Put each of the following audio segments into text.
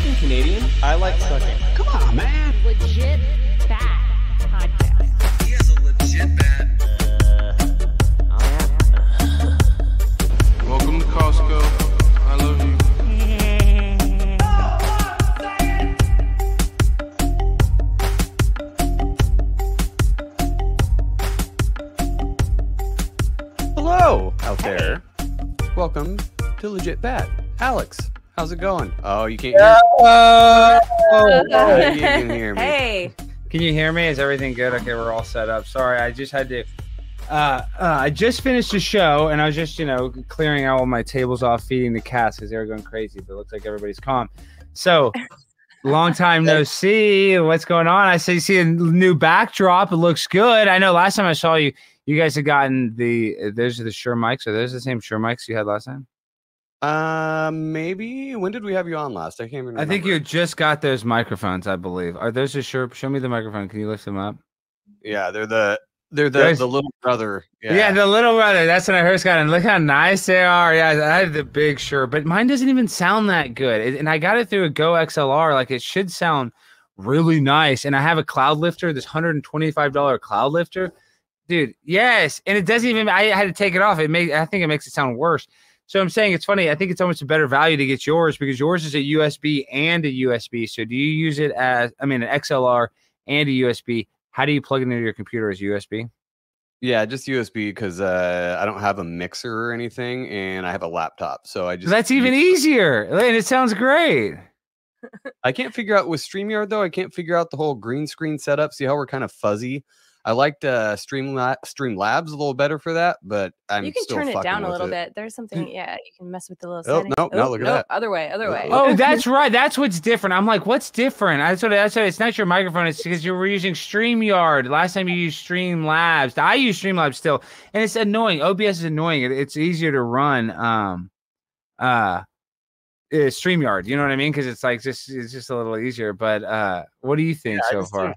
fucking Canadian? I like sucking. Come on, man. Legit bad podcast. He has a legit bad. Welcome to Costco. I love you. Hello out there. Welcome to Legit Bad. Alex, how's it going? Oh, you can't hear me? You can hear me. Hey, can you hear me? Is everything good? Okay, we're all set up. Sorry, I just had to. I just finished the show, and I was just, clearing all my tables off, feeding the cats because they were going crazy. But it looks like everybody's calm. So, long time no see. What's going on? I see a new backdrop. It looks good. I know last time I saw you, you guys had gotten those are the Shure mics. Are those the same Shure mics you had last time? Maybe. When did we have you on last? I can't remember. I think you just got those microphones, I believe. Are those the Shure? Show me the microphone. Can you lift them up? Yeah, they're the little brother. Yeah, the little brother. That's when I first got in. Look how nice they are. Yeah, I had the big Shure, but mine doesn't even sound that good. And I got it through a Go XLR. Like, it should sound really nice. And I have a cloud lifter, this $125 cloud lifter. Dude, yes. And it doesn't even, I had to take it off. I think it makes it sound worse. So I'm saying it's funny. I think it's almost a better value to get yours because yours is a USB and a USB. So do you use it as, an XLR and a USB? How do you plug it into your computer as USB? Yeah, just USB because I don't have a mixer or anything and I have a laptop. So I just. That's even easier. And it sounds great. I can't figure out with StreamYard though. I can't figure out the whole green screen setup. See how we're kind of fuzzy. I liked Streamlabs a little better for that, but you can turn it down a little bit. There's something, you can mess with the little setting. Look at that. Other way. Oh, that's right. That's what's different. I'm like, what's different? That's what it's not your microphone. It's because you were using StreamYard. Last time you used Streamlabs. I use Streamlabs still, and it's annoying. OBS is annoying. It's easier to run StreamYard. You know what I mean? Because it's just a little easier. But what do you think so far?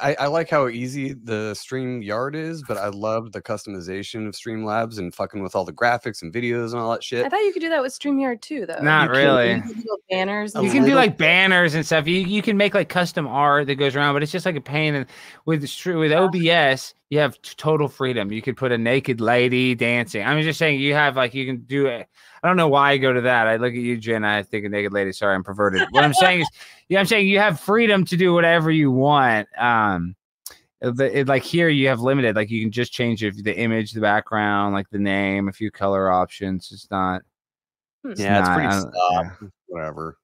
I like how easy the StreamYard is, but I love the customization of Streamlabs and fucking with all the graphics and videos and all that shit. I thought you could do that with StreamYard too, though. Not really. You can do banners. You can do like banners and stuff. You can make like custom art that goes around, but it's just like a pain. And with OBS, you have total freedom. You could put a naked lady dancing. I'm just saying you can do it. I don't know why I go to that. I look at you, Jen. I think a naked lady. Sorry, I'm perverted. What I'm saying is, I'm saying you have freedom to do whatever you want. Like here, you have limited. Like you can just change the image, the background, like the name, a few color options. It's not. It's pretty soft. Whatever.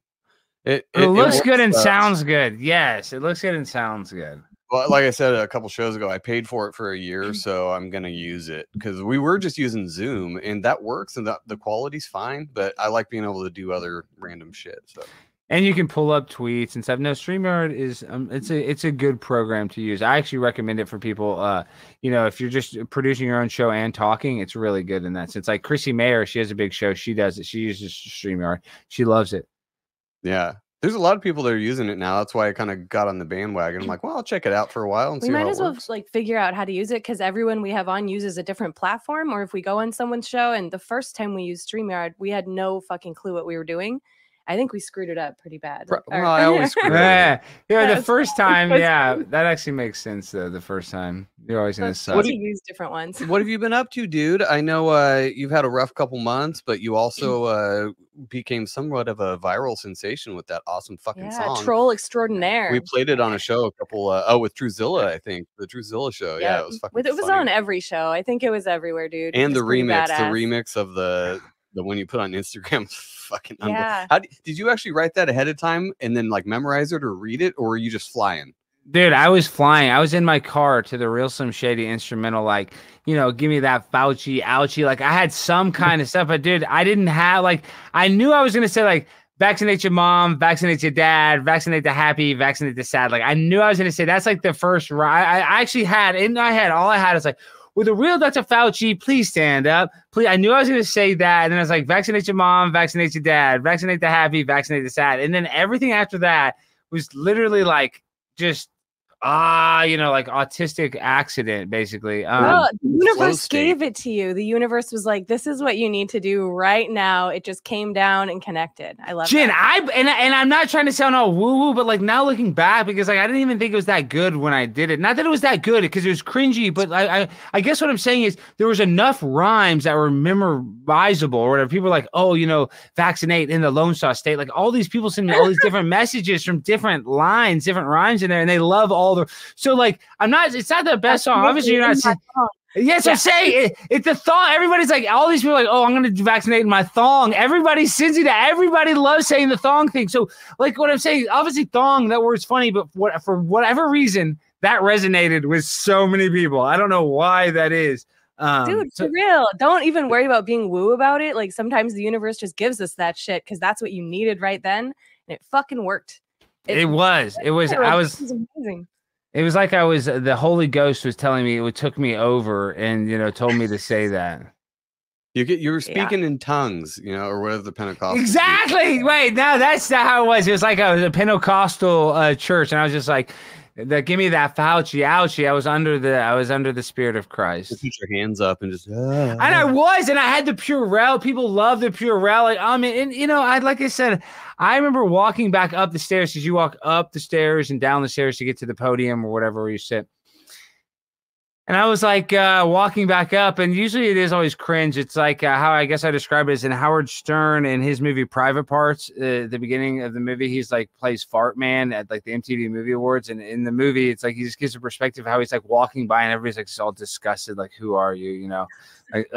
It looks good and sounds good. Yes, it looks good and sounds good. Well, like I said a couple shows ago, I paid for it for a year, so I'm gonna use it because we were just using Zoom, and that works, and the quality's fine. But I like being able to do other random shit. So, and you can pull up tweets and stuff. No, StreamYard is it's a good program to use. I actually recommend it for people. If you're just producing your own show and talking, it's really good in that sense. Like Chrissy Mayer, she has a big show. She does it. She uses StreamYard. She loves it. Yeah. There's a lot of people that are using it now. That's why I kind of got on the bandwagon. I'm like, well, I'll check it out for a while and see how it works. We might as well figure out how to use it because everyone we have on uses a different platform. Or if we go on someone's show and the first time we used StreamYard, we had no fucking clue what we were doing. I think we screwed it up pretty bad. Well, I always screw it up. Yeah, the first time, that actually makes sense though. The first time, you're always gonna suck. To use different ones. What have you been up to, dude? I know you've had a rough couple months, but you also became somewhat of a viral sensation with that awesome fucking song. Troll extraordinaire. We played it on a show a couple with Truzilla, I think. The Truzilla show. Yeah, it was fucking It was on every show. I think it was everywhere, dude. And the remix of the one you put on Instagram. Fucking did you actually write that ahead of time and then like memorize it or read it, or were you just flying? Dude, I was flying. I was in my car to the Real Slim Shady instrumental, like, give me that Fauci, ouchie. Like, I had some kind of stuff, but dude, I didn't have I knew I was gonna say like vaccinate your mom, vaccinate your dad, vaccinate the happy, vaccinate the sad. Like, I knew I was gonna say that's like the first. I actually had in my head, all I had is like, with a real Dr. Fauci, please stand up. Please. I knew I was going to say that. And then I was like, vaccinate your mom, vaccinate your dad, vaccinate the happy, vaccinate the sad. And then everything after that was literally like just like autistic accident, basically. No, the Flow universe state. gave it to you. The universe was like, this is what you need to do right now. It just came down and connected. I love Jen, that. and I'm not trying to sound all woo-woo, but like now looking back, because like I didn't even think it was that good when I did it. Not that it was that good because it was cringy, but I guess what I'm saying is there was enough rhymes that were memorizable or whatever. People were like, oh, vaccinate in the Lone Star State. Like all these people send me all these different messages from different lines, different rhymes in there, and they love all the. So like it's not the best song. Obviously, you're not. Yes, I'm saying it's the thong. Everybody's like, all these people are like, oh, I'm going to vaccinate in my thong. Everybody sends you that. Everybody loves saying the thong thing. So, like, what I'm saying, obviously, thong, that word's funny, but for whatever reason, that resonated with so many people. I don't know why that is. Dude, for real. Don't even worry about being woo about it. Like, sometimes the universe just gives us that shit because that's what you needed right then. And it fucking worked. It was amazing. It was like the Holy Ghost was telling me, it took me over and, told me to say that. You were speaking in tongues, or whatever the Pentecostal. Exactly. Wait, no, that's not how it was. It was like I was a Pentecostal church, and I was just like, give me that Fauci, ouchie. I was under the Spirit of Christ. Just put your hands up and just. And I had the Purell. People love the Purell. Like, like I said, I remember walking back up the stairs because you walk up the stairs and down the stairs to get to the podium or whatever where you sit. And I was like walking back up, and usually it is always cringe. It's like how I guess I describe it as in Howard Stern in his movie Private Parts. The beginning of the movie, he's like plays Fart Man at like the MTV Movie Awards, and in the movie, it's like he just gives a perspective of how he's like walking by, and everybody's like all disgusted, like who are you, like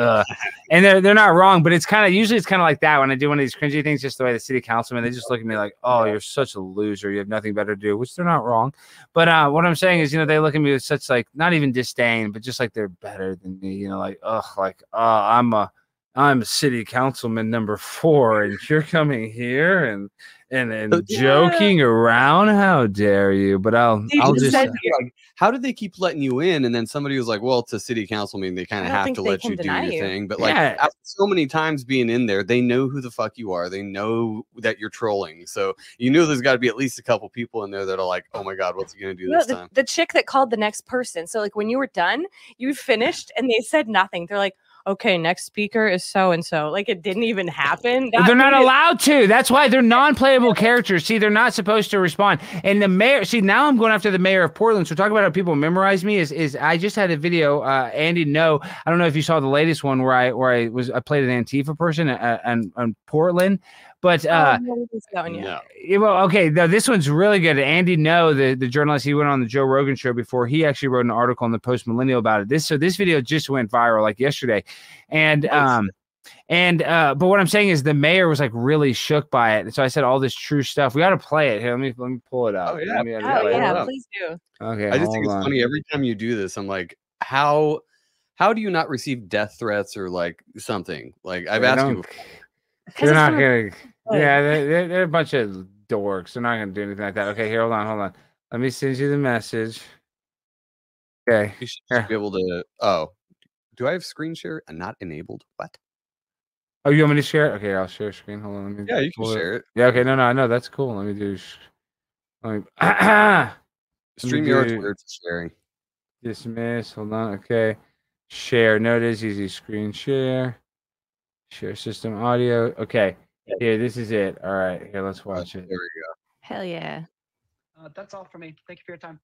and they're not wrong, but it's kind of like that when I do one of these cringy things. Just the way the city councilman, they just look at me like, oh, you're such a loser, you have nothing better to do, which they're not wrong. But what I'm saying is, they look at me with such like not even disdain, but just like they're better than me, I'm a city councilman number 4, and you're coming here and joking around. How dare you? But I'll just how did they keep letting you in? And then somebody was like, well, it's a city council meeting. They kind of have to let you do your thing. But like after so many times being in there, they know who the fuck you are. They know that you're trolling. So there's got to be at least a couple people in there that are like, oh my God, what's he going to do this time? The chick that called the next person. So like when you were done, you finished and they said nothing. They're like, okay, next speaker is so-and-so. Like it didn't even happen. They're not allowed to. That's why they're non-playable characters. See, they're not supposed to respond. And the mayor, now I'm going after the mayor of Portland. So talk about how people memorize me is I just had a video, Andy, I don't know if you saw the latest one where I played an Antifa person on Portland. But no. Well, okay, this one's really good. Andy the journalist, he went on the Joe Rogan show before. He actually wrote an article in the Post Millennial about it. This video just went viral like yesterday, and but what I'm saying is the mayor was like really shook by it. And so I said all this true stuff. We got to play it here. Let me pull it up. Oh yeah, please do. Okay, I just think it's funny every time you do this. I'm like, how do you not receive death threats or like something? Like I've asked you before. They're not gonna. Yeah, they're a bunch of dorks. They're not gonna do anything like that. Okay, here, hold on. Let me send you the message. Okay, you should be able to. Oh, do I have screen share? Not enabled. What? Oh, you want me to share it? Okay, I'll share screen. Hold on. Yeah, you can share it. Yeah. Okay. No. That's cool. Let me do. StreamYard's weird for sharing. Dismiss. Hold on. Okay. Share. No, it is easy. Screen share. Share system audio. Okay. Here, this is it. All right. Here, let's watch it. There we go. Hell yeah. That's all for me. Thank you for your time.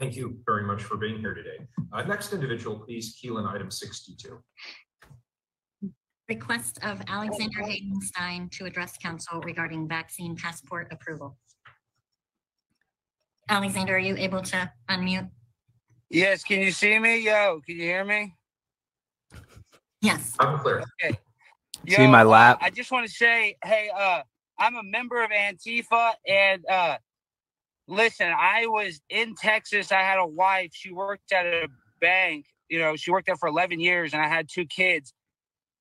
Thank you very much for being here today. Next individual, please, Keelan, item 62. Request of Alexander Hayden Stein to address council regarding vaccine passport approval. Alexander, are you able to unmute? Yes, can you see me? Yo, can you hear me? Yes. I'm clear. Okay. Yo, see my lap? I just want to say, hey, I'm a member of Antifa, and listen, I was in Texas. I had a wife. She worked at a bank. She worked there for 11 years, and I had 2 kids.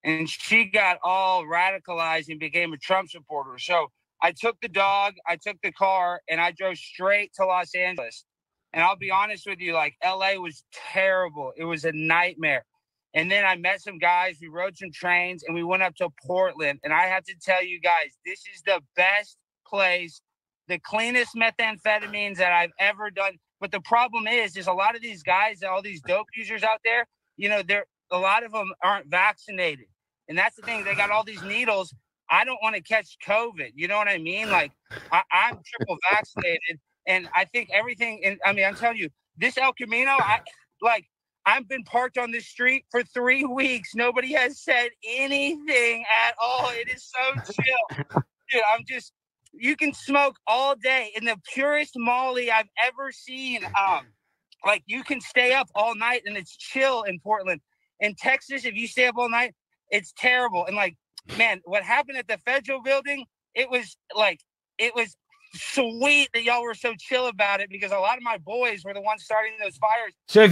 And she got all radicalized and became a Trump supporter. So I took the dog, I took the car, and I drove straight to Los Angeles. And I'll be honest with you, like LA was terrible. It was a nightmare. And then I met some guys, we rode some trains, and we went up to Portland. And I have to tell you guys, this is the best place the cleanest methamphetamines that I've ever done. But the problem is a lot of these guys, all these dope users out there, you know, a lot of them aren't vaccinated. And that's the thing. They got all these needles. I don't want to catch COVID. You know what I mean? Like, I'm triple vaccinated. And I think everything, and I mean, I'm telling you, this El Camino, I've been parked on this street for 3 weeks. Nobody has said anything at all. It is so chill. Dude, you can smoke all day in the purest Molly I've ever seen. Like, you can stay up all night and it's chill in Portland. In Texas, if you stay up all night, it's terrible. And like, man, what happened at the Federal building, it was sweet that y'all were so chill about it, because a lot of my boys were the ones starting those fires. So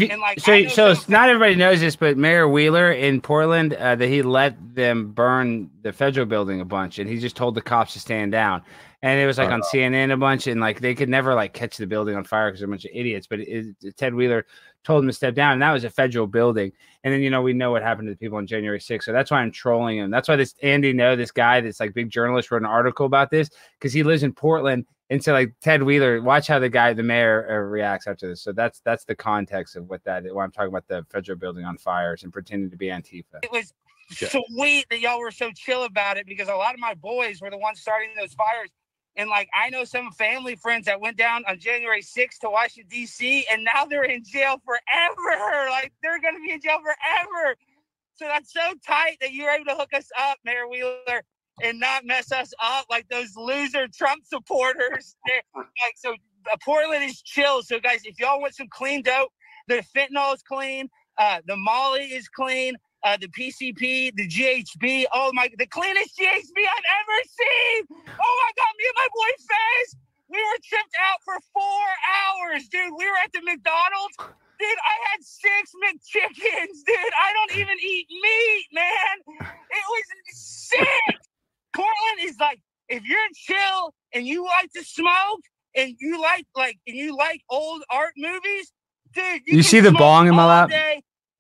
not everybody knows this, but Mayor Wheeler in Portland, that he let them burn the Federal building a bunch, and he just told the cops to stand down. And it was like on CNN a bunch, and like they could never like catch the building on fire because they're a bunch of idiots. But Ted Wheeler told him to step down, and that was a Federal building. And then, you know, we know what happened to the people on January 6th. So that's why I'm trolling him. That's why this this guy that's like big journalist, wrote an article about this, because he lives in Portland. And so like Ted Wheeler, watch how the mayor reacts after this. So that's the context of what I'm talking about, the Federal building on fires and pretending to be Antifa. It was sweet that y'all were so chill about it, because a lot of my boys were the ones starting those fires. And like, I know some family friends that went down on January 6th to Washington, D.C., and now they're in jail forever. Like, they're going to be in jail forever. So that's so tight that you were able to hook us up, Mayor Wheeler, and not mess us up like those loser Trump supporters. So Portland is chill. So guys, if y'all want some clean dope, the fentanyl is clean. The Molly is clean. The PCP, the GHB, the cleanest GHB I've ever seen. Oh my God, me and my boy Fez, we were tripped out for 4 hours, dude. We were at the McDonald's. Dude, I had 6 McChickens, dude. I don't even eat meat, man. It was sick. Portland is like, if you're chill and you like to smoke and you like old art movies, dude, you see the bong in my lap?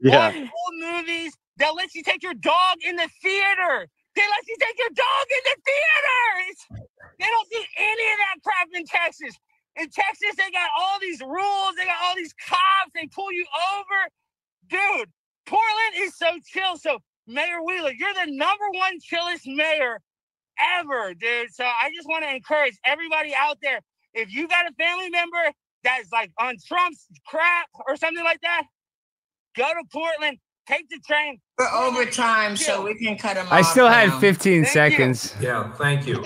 Watch old movies. They'll let you take your dog in the theater. They let you take your dog in the theater. They don't do any of that crap in Texas. In Texas, they got all these rules. They got all these cops. They pull you over. Dude, Portland is so chill. So, Mayor Wheeler, you're the #1 chillest mayor ever, dude. So I just want to encourage everybody out there, if you got a family member that's like on Trump's crap or something like that, go to Portland, take the train. For overtime, so we can cut them off. I still had 15 seconds. Yeah, thank you.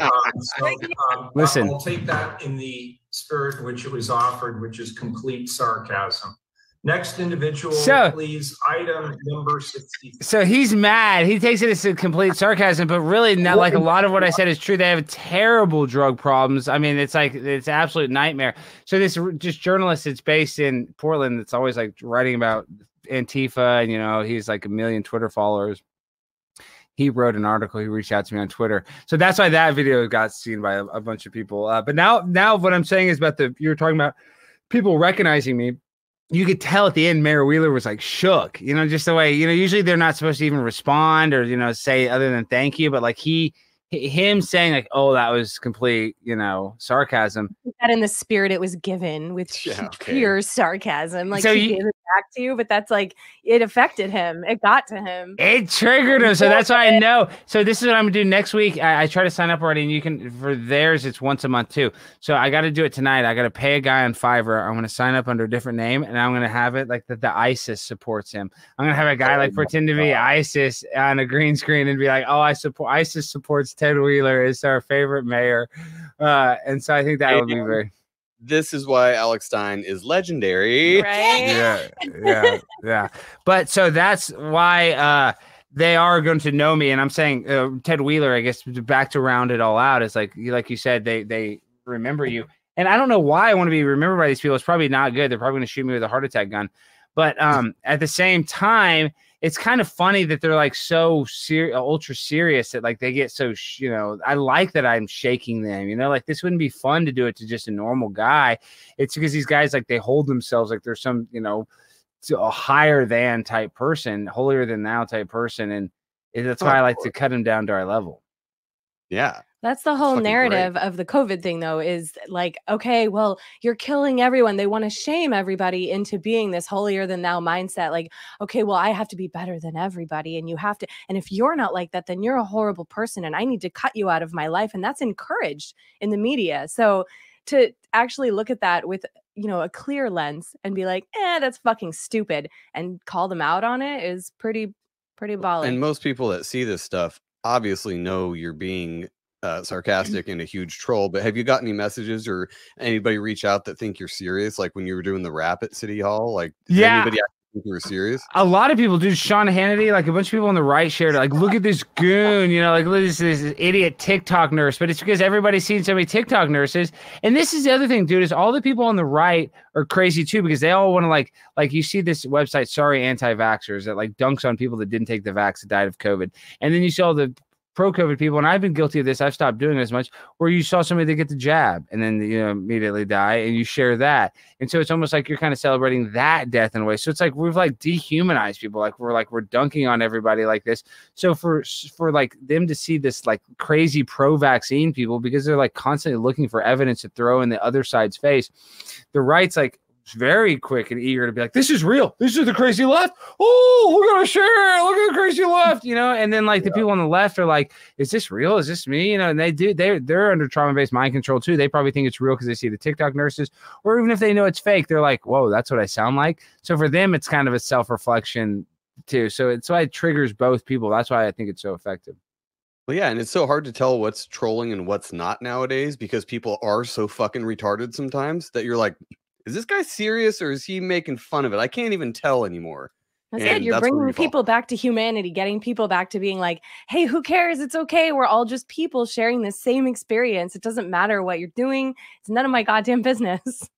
Listen, I'll take that in the spirit in which it was offered, which is complete sarcasm. Next individual, please. Item number 60. So he's mad. He takes it as a complete sarcasm, but really not. Like, a lot of what I said is true. They have terrible drug problems. I mean, it's an absolute nightmare. So this just journalist that's based in Portland that's always like writing about Antifa, and you know, he's like 1 million Twitter followers. He wrote an article. He reached out to me on Twitter. So that's why that video got seen by a bunch of people. But now what I'm saying is about you're talking about people recognizing me. You could tell at the end, Mayor Wheeler was like shook, you know, just the way, you know, usually they're not supposed to even respond or, you know, say other than thank you. But like him saying like, oh, that was complete, you know, sarcasm. That in the spirit it was given with pure sarcasm. Like, so he gave it back to you, but that's like, it affected him. It got to him. It triggered him. So that's why I know. So this is what I'm gonna do next week. I try to sign up already, and you can, for theirs, it's once a month too. So I got to do it tonight. I got to pay a guy on Fiverr. I'm gonna sign up under a different name, and I'm gonna have it like that the ISIS supports him. I'm gonna have a guy like pretend to be ISIS on a green screen and be like, oh, ISIS supports Ted Wheeler. Is our favorite mayor. And so I think that would be very. This is why Alex Stein is legendary. Right? Yeah. But so that's why they are going to know me. And I'm saying Ted Wheeler, I guess, back to round it all out, is like you said, they remember you. And I don't know why I want to be remembered by these people. It's probably not good. They're probably going to shoot me with a heart attack gun. But at the same time, it's kind of funny that they're like so ultra serious that like they get so, you know, I like that I'm shaking them, you know, like this wouldn't be fun to do it to just a normal guy. It's because these guys, like, they hold themselves like they're some, you know, a higher than type person, holier than thou type person. And that's why I like to cut them down to our level. Yeah. That's the whole narrative of the COVID thing, though, is like, okay, well, you're killing everyone. They want to shame everybody into being this holier than thou mindset. Like, okay, well, I have to be better than everybody. And you have to. And if you're not like that, then you're a horrible person. And I need to cut you out of my life. And that's encouraged in the media. So to actually look at that with, a clear lens and be like, that's fucking stupid, and call them out on it is pretty baller. And most people that see this stuff obviously know you're being sarcastic and a huge troll, but have you got any messages or anybody reach out that think you're serious? Like when you were doing the rap at City Hall, like, did anybody actually think you were serious? A lot of people do. Sean Hannity, like a bunch of people on the right shared it. Like, look at this goon, like look at this idiot TikTok nurse. But it's because everybody's seen so many TikTok nurses. And this is the other thing, dude, is all the people on the right are crazy too, because they all want to like you see this website, Sorry Anti-Vaxxers, that like dunks on people that didn't take the vax that died of COVID. And then you see all the pro-COVID people, and I've been guilty of this. I've stopped doing it as much, where you saw somebody that get the jab and then immediately die, and you share that, and so it's almost like you're kind of celebrating that death in a way. So it's like we've like dehumanized people, like we're dunking on everybody like this. So for like them to see this like crazy pro-vaccine people, because they're like constantly looking for evidence to throw in the other side's face, the right's like very quick and eager to be like, this is real. This is the crazy left. Oh, we're going to share it. Look at the crazy left, and then like the people on the left are like, is this real? Is this me? And they're under trauma-based mind control too. They probably think it's real because they see the TikTok nurses, or even if they know it's fake, they're like, whoa, that's what I sound like. So for them, it's kind of a self-reflection too. So it's why it triggers both people. That's why I think it's so effective. Well, yeah, and it's so hard to tell what's trolling and what's not nowadays, because people are so fucking retarded sometimes that you're like, is this guy serious or is he making fun of it? I can't even tell anymore. That's it. You're bringing people back to humanity, getting people back to being like, hey, who cares? It's okay. We're all just people sharing the same experience. It doesn't matter what you're doing. It's none of my goddamn business.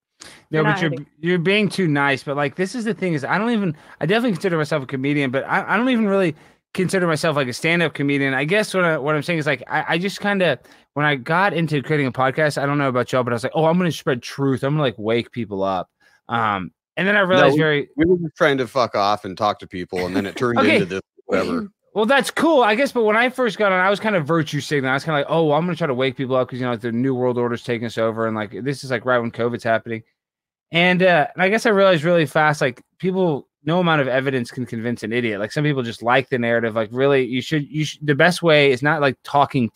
No, but you're being too nice. But like, this is the thing is I definitely consider myself a comedian, but I don't even really consider myself like a stand-up comedian. I guess what I'm saying is like, I just kind of, when I got into creating a podcast, I don't know about y'all, but I was like, oh, I'm going to spread truth. I'm going to like wake people up. And then I realized we were just trying to fuck off and talk to people. And then it turned into this, whatever. Well, that's cool, I guess. But when I first got on, I was kind of virtue signaling. I was kind of like, oh, well, I'm going to try to wake people up because, like the New World Order's taking us over. And like, this is like right when COVID's happening. And I guess I realized really fast, like people, no amount of evidence can convince an idiot. Like some people just like the narrative. Like really, you should the best way is not like talking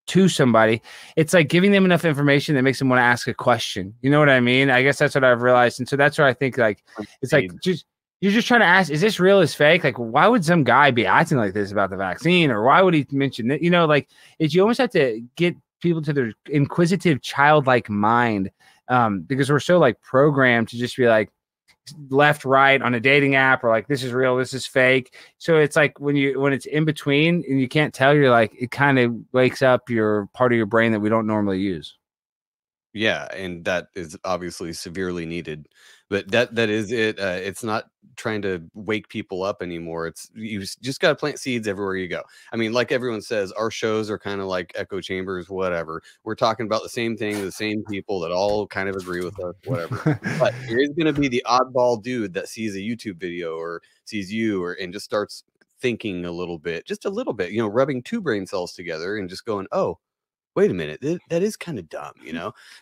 to somebody. It's like giving them enough information that makes them want to ask a question. You know what I mean? I guess that's what I've realized. And so that's where I think like, it's like, you're just trying to ask, is this real? Is fake? Like, why would some guy be acting like this about the vaccine? Or why would he mention that? Like you almost have to get people to their inquisitive, childlike mind. Because we're so like programmed to just be like left, right on a dating app, or like, this is real, this is fake. So it's like when it's in between and you can't tell, you're like, it kind of wakes up your part of your brain that we don't normally use. Yeah, and that is obviously severely needed, but that is it. It's not trying to wake people up anymore. It's you just got to plant seeds everywhere you go. I mean, like everyone says, our shows are kind of like echo chambers, whatever. We're talking about the same thing, the same people that all kind of agree with us, whatever. But there is going to be the oddball dude that sees a YouTube video or sees you and just starts thinking a little bit, rubbing two brain cells together and just going, oh, wait a minute, that is kind of dumb,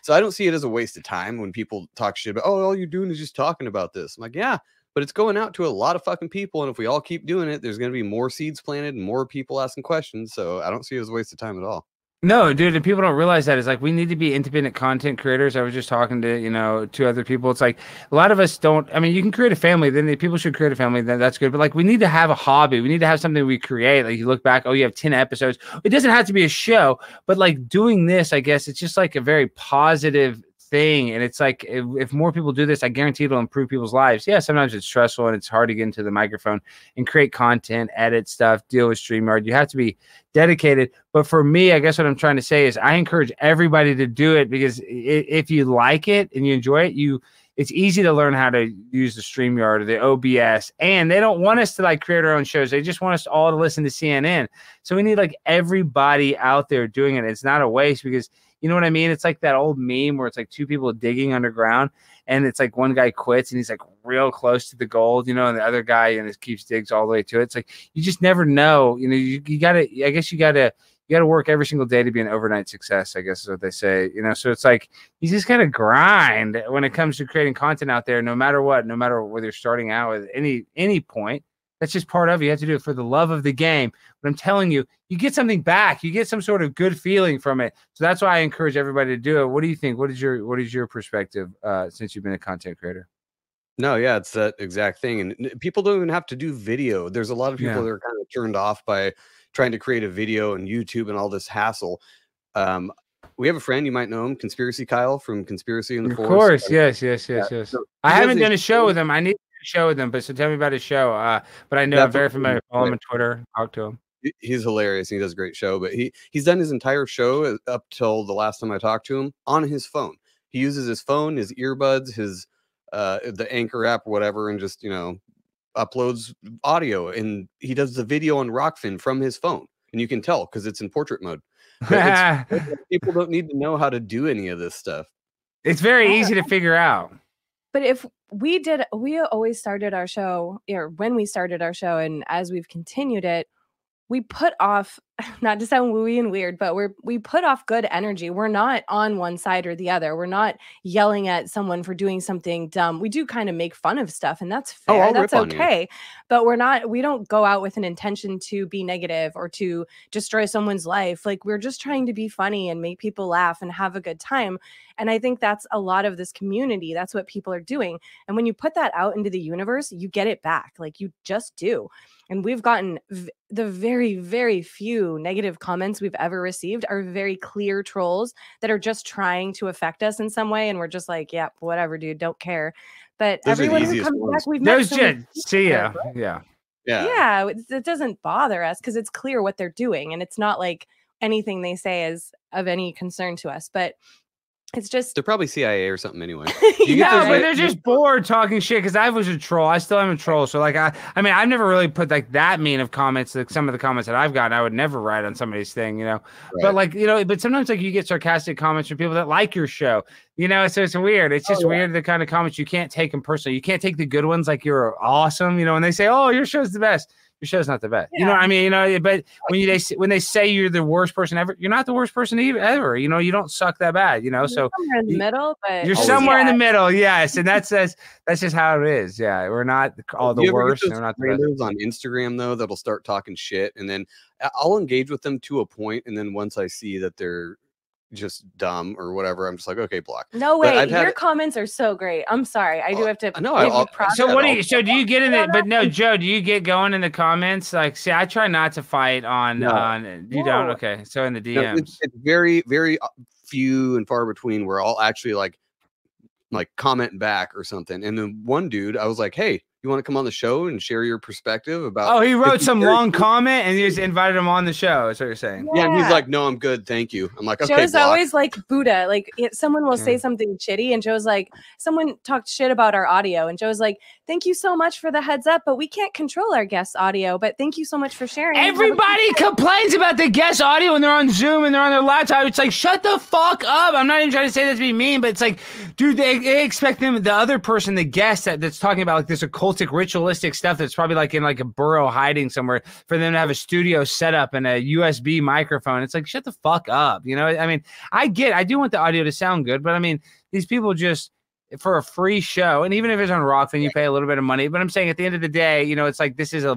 So I don't see it as a waste of time when people talk shit about, oh, all you're doing is just talking about this. I'm like, yeah, but it's going out to a lot of fucking people. And if we all keep doing it, there's going to be more seeds planted and more people asking questions. So I don't see it as a waste of time at all. No, dude, and people don't realize that. It's like we need to be independent content creators. I was just talking to, two other people. It's like a lot of us don't. I mean, you can create a family, then people should create a family, then that's good. But like we need to have a hobby. We need to have something we create. Like you look back, oh, you have 10 episodes. It doesn't have to be a show, but like doing this, I guess it's just like a very positive thing. And it's like if more people do this, I guarantee it'll improve people's lives. Yeah, sometimes it's stressful and it's hard to get into the microphone and create content, edit stuff, deal with StreamYard. You have to be dedicated. But for me, I guess what I'm trying to say is I encourage everybody to do it, because if you like it and you enjoy it, it's easy to learn how to use the StreamYard or the OBS. And they don't want us to like create our own shows. They just want us all to listen to CNN. So we need like everybody out there doing it. It's not a waste, because you know what I mean? It's like that old meme where it's like two people digging underground, and it's like one guy quits and he's like real close to the gold, and the other guy keeps digs all the way to it. It's like you just never know. You gotta you got to work every single day to be an overnight success, I guess is what they say. You know, so it's like you just got to grind when it comes to creating content out there, no matter what, no matter whether you're starting out with any point. That's just part of it. You have to do it for the love of the game. But I'm telling you, you get something back. You get some sort of good feeling from it. So that's why I encourage everybody to do it. What do you think? What is your perspective since you've been a content creator? No, yeah, it's that exact thing. And people don't even have to do video. There's a lot of people that are kind of turned off by trying to create a video on YouTube and all this hassle. We have a friend, you might know him, Conspiracy Kyle from Conspiracy in the Force. Of course, yes. So I haven't done a show with him. I need to show with him, but so tell me about his show. But I know I'm very familiar. Follow him on Twitter, talk to him. He's hilarious. He does a great show, but he's done his entire show up till the last time I talked to him on his phone. He uses his phone, his earbuds, his the Anchor app or whatever, and just, you know, uploads audio, and he does the video on Rockfin from his phone, and you can tell because it's in portrait mode. People don't need to know how to do any of this stuff. It's very easy to figure out. But if we always started our show, or when we started our show, and as we've continued it, we put off, not to sound wooey and weird, but we put off good energy. We're not on one side or the other. We're not yelling at someone for doing something dumb. We do kind of make fun of stuff, and that's fair. That's okay. But we don't go out with an intention to be negative or to destroy someone's life. Like, we're just trying to be funny and make people laugh and have a good time. And I think that's a lot of this community. That's what people are doing. And when you put that out into the universe, you get it back. Like, you just do. And we've gotten the very, very few negative comments we've ever received are very clear trolls that are just trying to affect us in some way. And we're just like, yeah, whatever, dude, don't care. But those everyone who comes back, we've met. See ya. Yeah. It doesn't bother us because it's clear what they're doing. And it's not like anything they say is of any concern to us. But it's just they're probably CIA or something anyway. But they're just bored talking shit because I was a troll. I still am a troll. So like I mean, I've never really put like that mean of comments. Like some of the comments that I've gotten, I would never write on somebody's thing, you know. Right. But like, you know, but sometimes like you get sarcastic comments from people that like your show, you know. So it's weird. It's just weird, the kind of comments you can't take them personally. You can't take the good ones like you're awesome, you know. And they say, "Oh, your show's the best." Your show's not the best. You know what I mean? You know, but when they say you're the worst person ever, you're not the worst person ever. You know, you don't suck that bad, you know. You're so somewhere in the middle, but you're somewhere in the middle, yes. And that's just how it is. Yeah. We're not all the worst. We're not the best. On Instagram though, that'll start talking shit, and then I'll engage with them to a point, and then once I see that they're just dumb or whatever, I'm just like, okay, block. No way, your comments are so great. I'm sorry, I do have to. So what do you? So do you get in it? But no, Joe, do you get going in the comments? Like, see, I try not to fight on. You don't? Okay, so in the DMs, no, it's very, very few and far between where I'll actually like comment back or something. And then one dude, I was like, hey, you want to come on the show and share your perspective about? Oh, he wrote some long comment and you just invited him on the show. That's what you're saying. Yeah, and he's like, no, I'm good, thank you. I'm like, okay. Joe's always like Buddha. Like someone will say something shitty, and Joe's like, someone talked shit about our audio, and Joe's like, thank you so much for the heads up, but we can't control our guest audio. But thank you so much for sharing. Everybody complains about the guest audio when they're on Zoom and they're on their laptop. It's like, shut the fuck up. I'm not even trying to say that to be mean, but it's like, dude, they expect them, the other person, the guest that's talking about like this occultic, ritualistic stuff that's probably like in like a burrow hiding somewhere, for them to have a studio set up and a USB microphone. It's like, shut the fuck up. You know, I mean, I do want the audio to sound good, but I mean, these people just, for a free show, and even if it's on Rock, then you pay a little bit of money. But I'm saying at the end of the day, you know, it's like this is a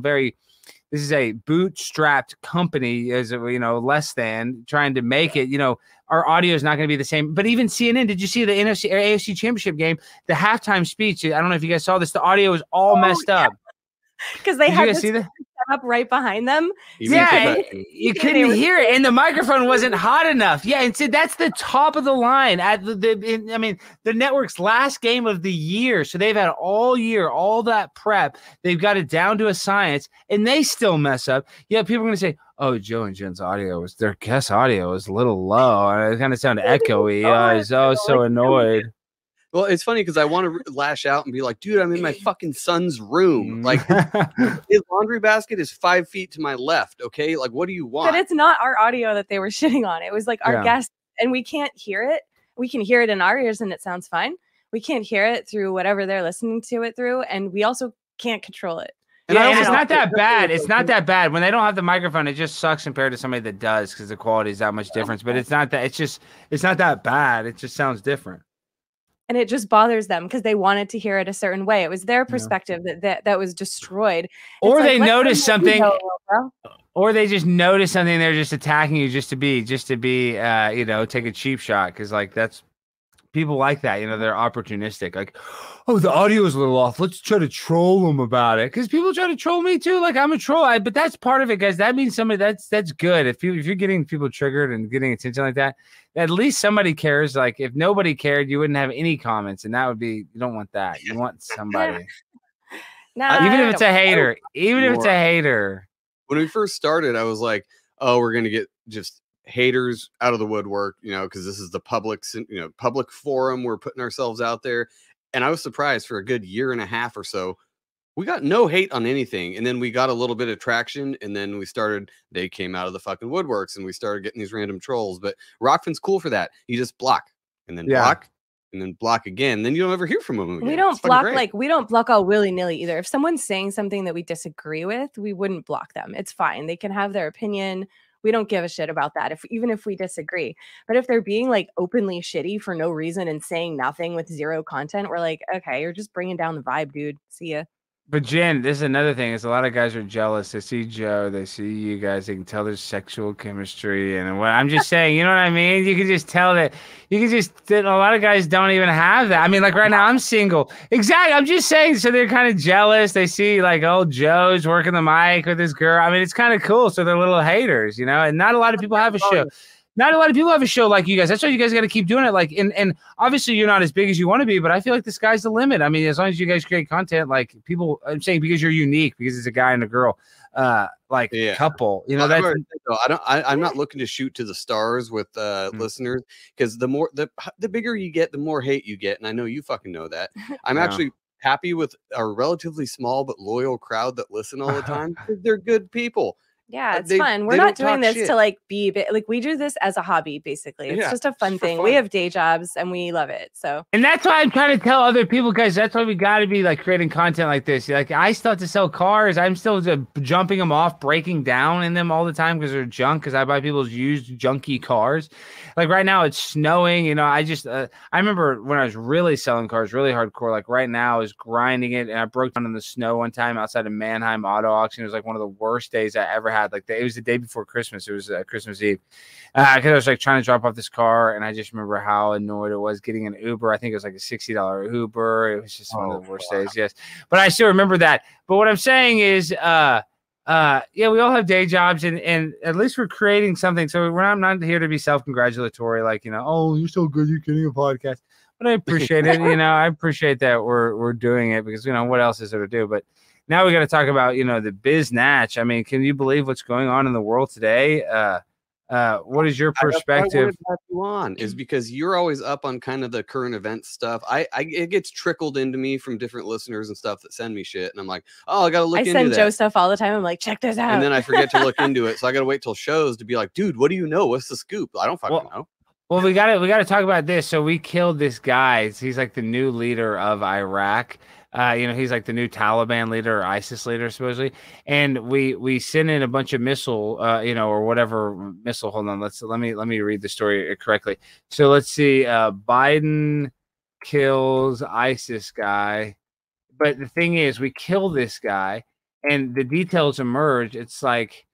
bootstrapped company, as you know, less than trying to make it. You know, our audio is not going to be the same. But even CNN, did you see the NFC or AFC Championship game? The halftime speech. I don't know if you guys saw this. The audio was all messed up because they had this set up right behind them. Yeah, you couldn't hear it, and the microphone wasn't hot enough. Yeah, and so that's the top of the line at I mean, the network's last game of the year, so they've had all year, all that prep. They've got it down to a science, and they still mess up. Yeah, people are going to say, "Oh, Joe and Jen's their guest audio was a little low, and it kind of sounded echoey." I was so annoyed. Well, it's funny because I want to lash out and be like, dude, I'm in my fucking son's room. Like, his laundry basket is 5 feet to my left. Okay. Like, what do you want? But it's not our audio that they were shitting on. It was like our guests, and we can't hear it. We can hear it in our ears and it sounds fine. We can't hear it through whatever they're listening to it through. And we also can't control it. And it's not that bad. It's not that bad. When they don't have the microphone, it just sucks compared to somebody that does because the quality is that much difference. But it's not that. It's not that bad. It just sounds different. And it just bothers them because they wanted to hear it a certain way. It was their perspective that was destroyed. Or they notice something, or they just notice something. They're just attacking you just to be, you know, take a cheap shot because like that's. People like that, you know, they're opportunistic. Like, oh, the audio is a little off. Let's try to troll them about it. Because people try to troll me too. Like I'm a troll. But that's part of it, guys. That means somebody that's good. If you're getting people triggered and getting attention like that, at least somebody cares. Like if nobody cared, you wouldn't have any comments, and that would be you don't want that. You want somebody. Even if it's a hater. Even if it's a hater. When we first started, I was like, oh, we're gonna get just haters out of the woodwork, you know, because this is the public forum. We're putting ourselves out there. And I was surprised for a good year and a half or so. We got no hate on anything. And then we got a little bit of traction. And then they came out of the fucking woodworks and we started getting these random trolls. But Rockfin's cool for that. You just block and then block and then block again. Then you don't ever hear from them again. We don't block all willy-nilly either. If someone's saying something that we disagree with, we wouldn't block them. It's fine. They can have their opinion. We don't give a shit about that even if we disagree. But if they're being like openly shitty for no reason and saying nothing with zero content, we're like, okay, you're just bringing down the vibe, dude. See ya. But Jen, this is another thing. Is a lot of guys are jealous. They see Joe, they see you guys. They can tell there's sexual chemistry, and what I'm just saying, you know what I mean? You can just tell that. You can just that a lot of guys don't even have that. I mean, like right now, I'm single. Exactly. I'm just saying. So they're kind of jealous. They see like, oh, Joe's working the mic with this girl. I mean, it's kind of cool. So they're little haters, you know. And not a lot of people have a show. Not a lot of people have a show like you guys. That's why you guys got to keep doing it. Like, and obviously you're not as big as you want to be, but I feel like the sky's the limit. I mean, as long as you guys create content, like people, I'm saying because you're unique, because it's a guy and a girl, couple. You know, I'm not looking to shoot to the stars with listeners because the bigger you get, the more hate you get, and I know you fucking know that. I'm actually happy with a relatively small but loyal crowd that listen all the time. They're good people. Yeah, it's fun. We're not doing this to like be like we do this as a hobby, basically. It's just a fun thing. We have day jobs and we love it. So, and that's why I'm trying to tell other people, guys. That's why we got to be like creating content like this. Like I still have to sell cars. I'm still jumping them off, breaking down in them all the time because they're junk. Because I buy people's used junky cars. Like right now, it's snowing. You know, I remember when I was really selling cars, really hardcore. Like right now, I was grinding it, and I broke down in the snow one time outside of Mannheim Auto Auction. It was like one of the worst days I ever had. Like it was the day before Christmas. It was Christmas Eve. Because I was like trying to drop off this car, and I just remember how annoyed it was getting an Uber. I think it was like a $60 Uber. It was just one of the worst days. Yes, but I still remember that. But what I'm saying is, we all have day jobs, and at least we're creating something. So we're not here to be self-congratulatory, like oh, you're so good, you're getting a podcast. But I appreciate it. I appreciate that we're doing it because what else is there to do? But now we got to talk about, the biznatch. I mean, can you believe what's going on in the world today? What is your perspective? Is because you're always up on kind of the current event stuff. It gets trickled into me from different listeners and stuff that send me shit, and I'm like, oh, I got to look into that. I send Joe stuff all the time. I'm like, check this out, and then I forget to look into it. So I got to wait till shows to be like, dude, what do you know? What's the scoop? I don't fucking know. Well, we got to talk about this. So we killed this guy. He's like the new leader of Iraq. He's like the new Taliban leader or ISIS leader, supposedly. And we sent in a bunch of missile, or whatever missile. Hold on. Let me read the story correctly. So let's see. Biden kills ISIS guy. But the thing is, we kill this guy and the details emerge. It's like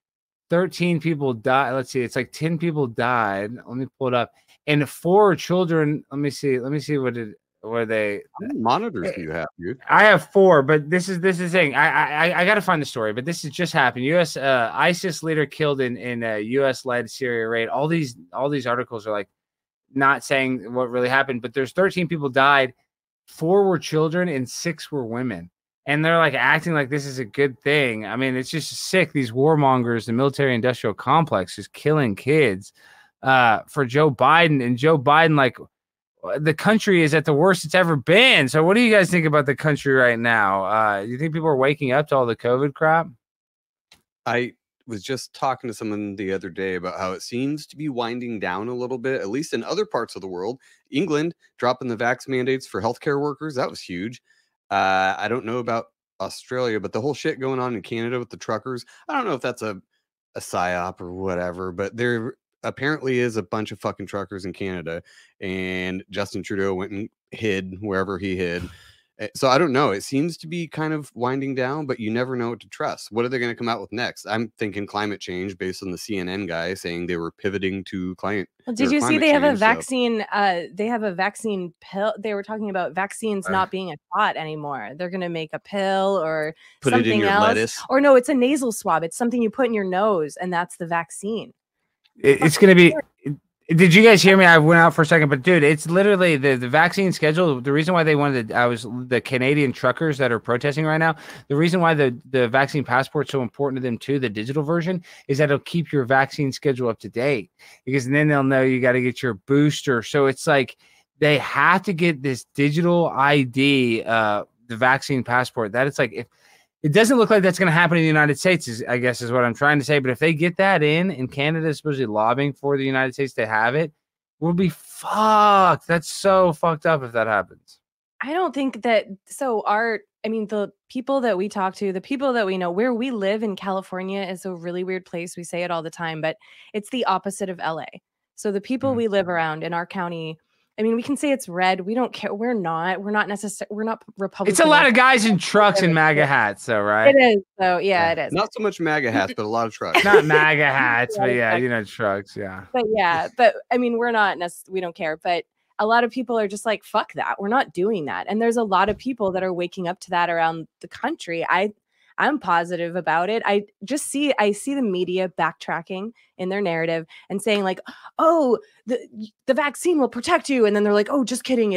13 people died. Let's see. It's like 10 people died. Let me pull it up. And 4 children. Let me see. How many monitors do you have, dude? I have 4, but this is the thing. I got to find the story, but this has just happened. U.S. ISIS leader killed in a U.S.-led Syria raid. All these articles are like not saying what really happened, but there's 13 people died. 4 were children and 6 were women. And they're like acting like this is a good thing. I mean, it's just sick. These warmongers, the military-industrial complex is killing kids for Joe Biden. And Joe Biden, like, the country is at the worst it's ever been. So what do you guys think about the country right now? Do you think people are waking up to all the COVID crap? I was just talking to someone the other day about how it seems to be winding down a little bit, at least in other parts of the world. England dropping the vax mandates for healthcare workers. That was huge. I don't know about Australia, but the whole shit going on in Canada with the truckers, I don't know if that's a psyop or whatever, but there apparently is a bunch of fucking truckers in Canada, and Justin Trudeau went and hid wherever he hid. So I don't know. It seems to be kind of winding down, but you never know what to trust. What are they going to come out with next? I'm thinking climate change based on the CNN guy saying they were pivoting to climate. Well, did you see they have a vaccine? They have a vaccine pill. They were talking about vaccines not being a shot anymore. They're going to make a pill or put something it in your else. lettuce. Or no, it's a nasal swab. It's something you put in your nose, and that's the vaccine. It's going to be. Did you guys hear me? I went out for a second, but dude, it's literally the vaccine schedule. The reason why they wanted the Canadian truckers that are protesting right now. The reason why the vaccine passport's so important to them too, the digital version, is that it'll keep your vaccine schedule up to date, because then they'll know you got to get your booster. So it's like they have to get this digital ID, the vaccine passport. That it's like if. It doesn't look like that's going to happen in the United States, I guess is what I'm trying to say. But if they get that in, and Canada is supposedly lobbying for the United States to have it, we'll be fucked. That's so fucked up if that happens. I don't think that. So the people that we talk to, the people that we know, where we live in California is a really weird place. We say it all the time, but it's the opposite of LA. So the people we live around in our county, I mean, we can say it's red. We don't care. We're not Republican. It's a lot of guys in trucks and MAGA hats, though, right? It is. So yeah, it is. Not so much MAGA hats, but a lot of trucks. Not MAGA hats, but yeah, trucks. Yeah. But I mean, we're not we don't care. But a lot of people are just like, fuck that. We're not doing that. And there's a lot of people that are waking up to that around the country. I'm positive about it. I see the media backtracking in their narrative and saying like, oh, the vaccine will protect you. And then they're like, oh, just kidding.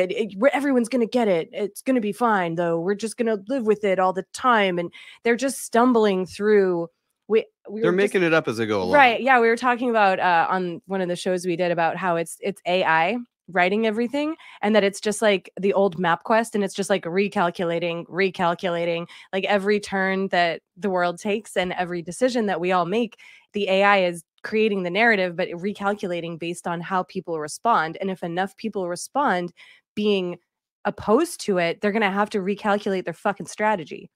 Everyone's going to get it. It's going to be fine, though. We're just going to live with it all the time. And they're just stumbling through. They're making it up as they go along. Right. Yeah. We were talking about on one of the shows we did about how it's AI writing everything, and that it's just like the old MapQuest, and it's just like recalculating like every turn that the world takes and every decision that we all make. The AI is creating the narrative, but recalculating based on how people respond. And if enough people respond being opposed to it, they're going to have to recalculate their fucking strategy.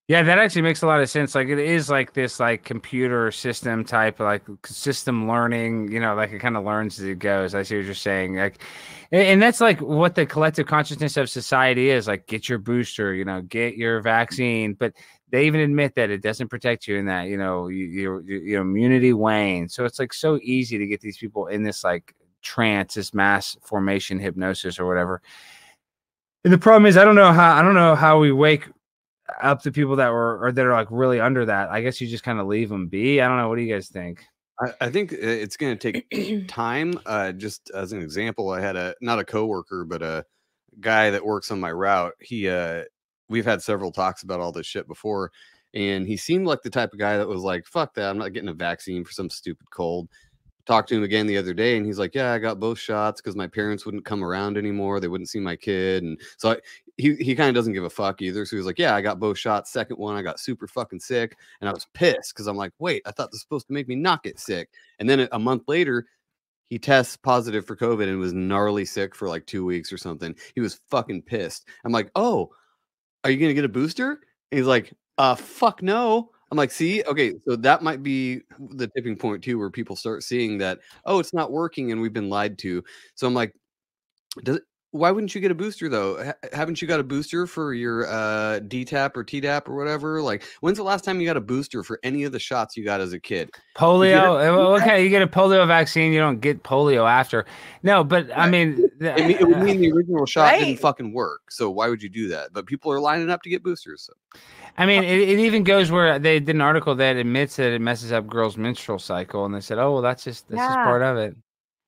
Yeah, that actually makes a lot of sense. Like it is like this like computer system type, like system learning, like it kind of learns as it goes. I see what you're saying. Like, and that's like what the collective consciousness of society is. Like, get your booster, get your vaccine. But they even admit that it doesn't protect you, and that, your immunity wanes. So it's like so easy to get these people in this like trance, this mass formation hypnosis or whatever. And the problem is, I don't know how we wake up the people that are like really under that. I guess you just kind of leave them be. I don't know. What do you guys think? I think it's going to take time. Just as an example, I had not a coworker, but a guy that works on my route. We've had several talks about all this shit before, and he seemed like the type of guy that was like, fuck that, I'm not getting a vaccine for some stupid cold. Talked to him again the other day, and he's like, yeah, I got both shots because my parents wouldn't come around anymore. They wouldn't see my kid. And so he kind of doesn't give a fuck either. So he was like, yeah, I got both shots. Second one, I got super fucking sick. And I was pissed because I'm like, wait, I thought this was supposed to make me not get sick. And then a month later, he tests positive for COVID and was gnarly sick for like 2 weeks or something. He was fucking pissed. I'm like, oh, are you going to get a booster? And he's like, fuck no. I'm like, see, okay, so that might be the tipping point too, where people start seeing that, oh, it's not working and we've been lied to. So I'm like, why wouldn't you get a booster though? Haven't you got a booster for your DTaP or TDAP or whatever? Like, when's the last time you got a booster for any of the shots you got as a kid? Polio. Okay, you get a polio vaccine, you don't get polio after. No, but I mean, it would mean the original shot didn't fucking work. So why would you do that? But people are lining up to get boosters. So. I mean, it even goes where they did an article that admits that it messes up girls' menstrual cycle, and they said, "Oh, well, that's just part of it."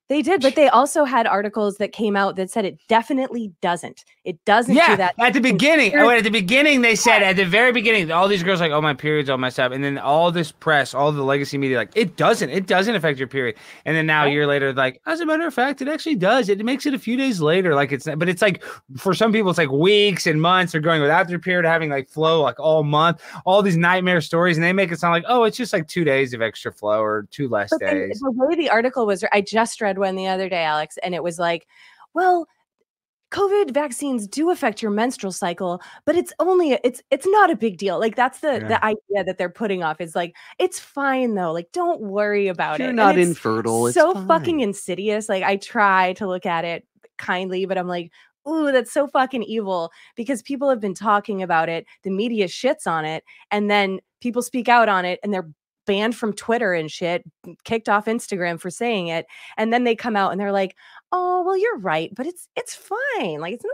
They did, but they also had articles that came out that said it definitely doesn't. It doesn't do that. At the beginning. At the beginning, they said, at the very beginning, all these girls like, oh, my period's all messed up. And then all this press, all the legacy media, like, it doesn't affect your period. And then now a year later, like, as a matter of fact, it actually does. It makes it a few days later. Like, but it's like, for some people, it's like weeks and months. They're going without their period, having like flow like all month, all these nightmare stories. And they make it sound like, oh, it's just like 2 days of extra flow or 2 less days. The way the article was, I just read one the other day, Alex, and it was like, well, COVID vaccines do affect your menstrual cycle, but it's not a big deal. Like that's the idea that they're putting off is like, it's fine though. Like, don't worry about it. You're not infertile. It's so fine. fucking insidious. Like I try to look at it kindly, but I'm like, ooh, that's so fucking evil because people have been talking about it. The media shits on it. And then people speak out on it and they're banned from Twitter and shit, kicked off Instagram for saying it. And then they come out and they're like, oh, well, you're right, but it's fine. Like it's no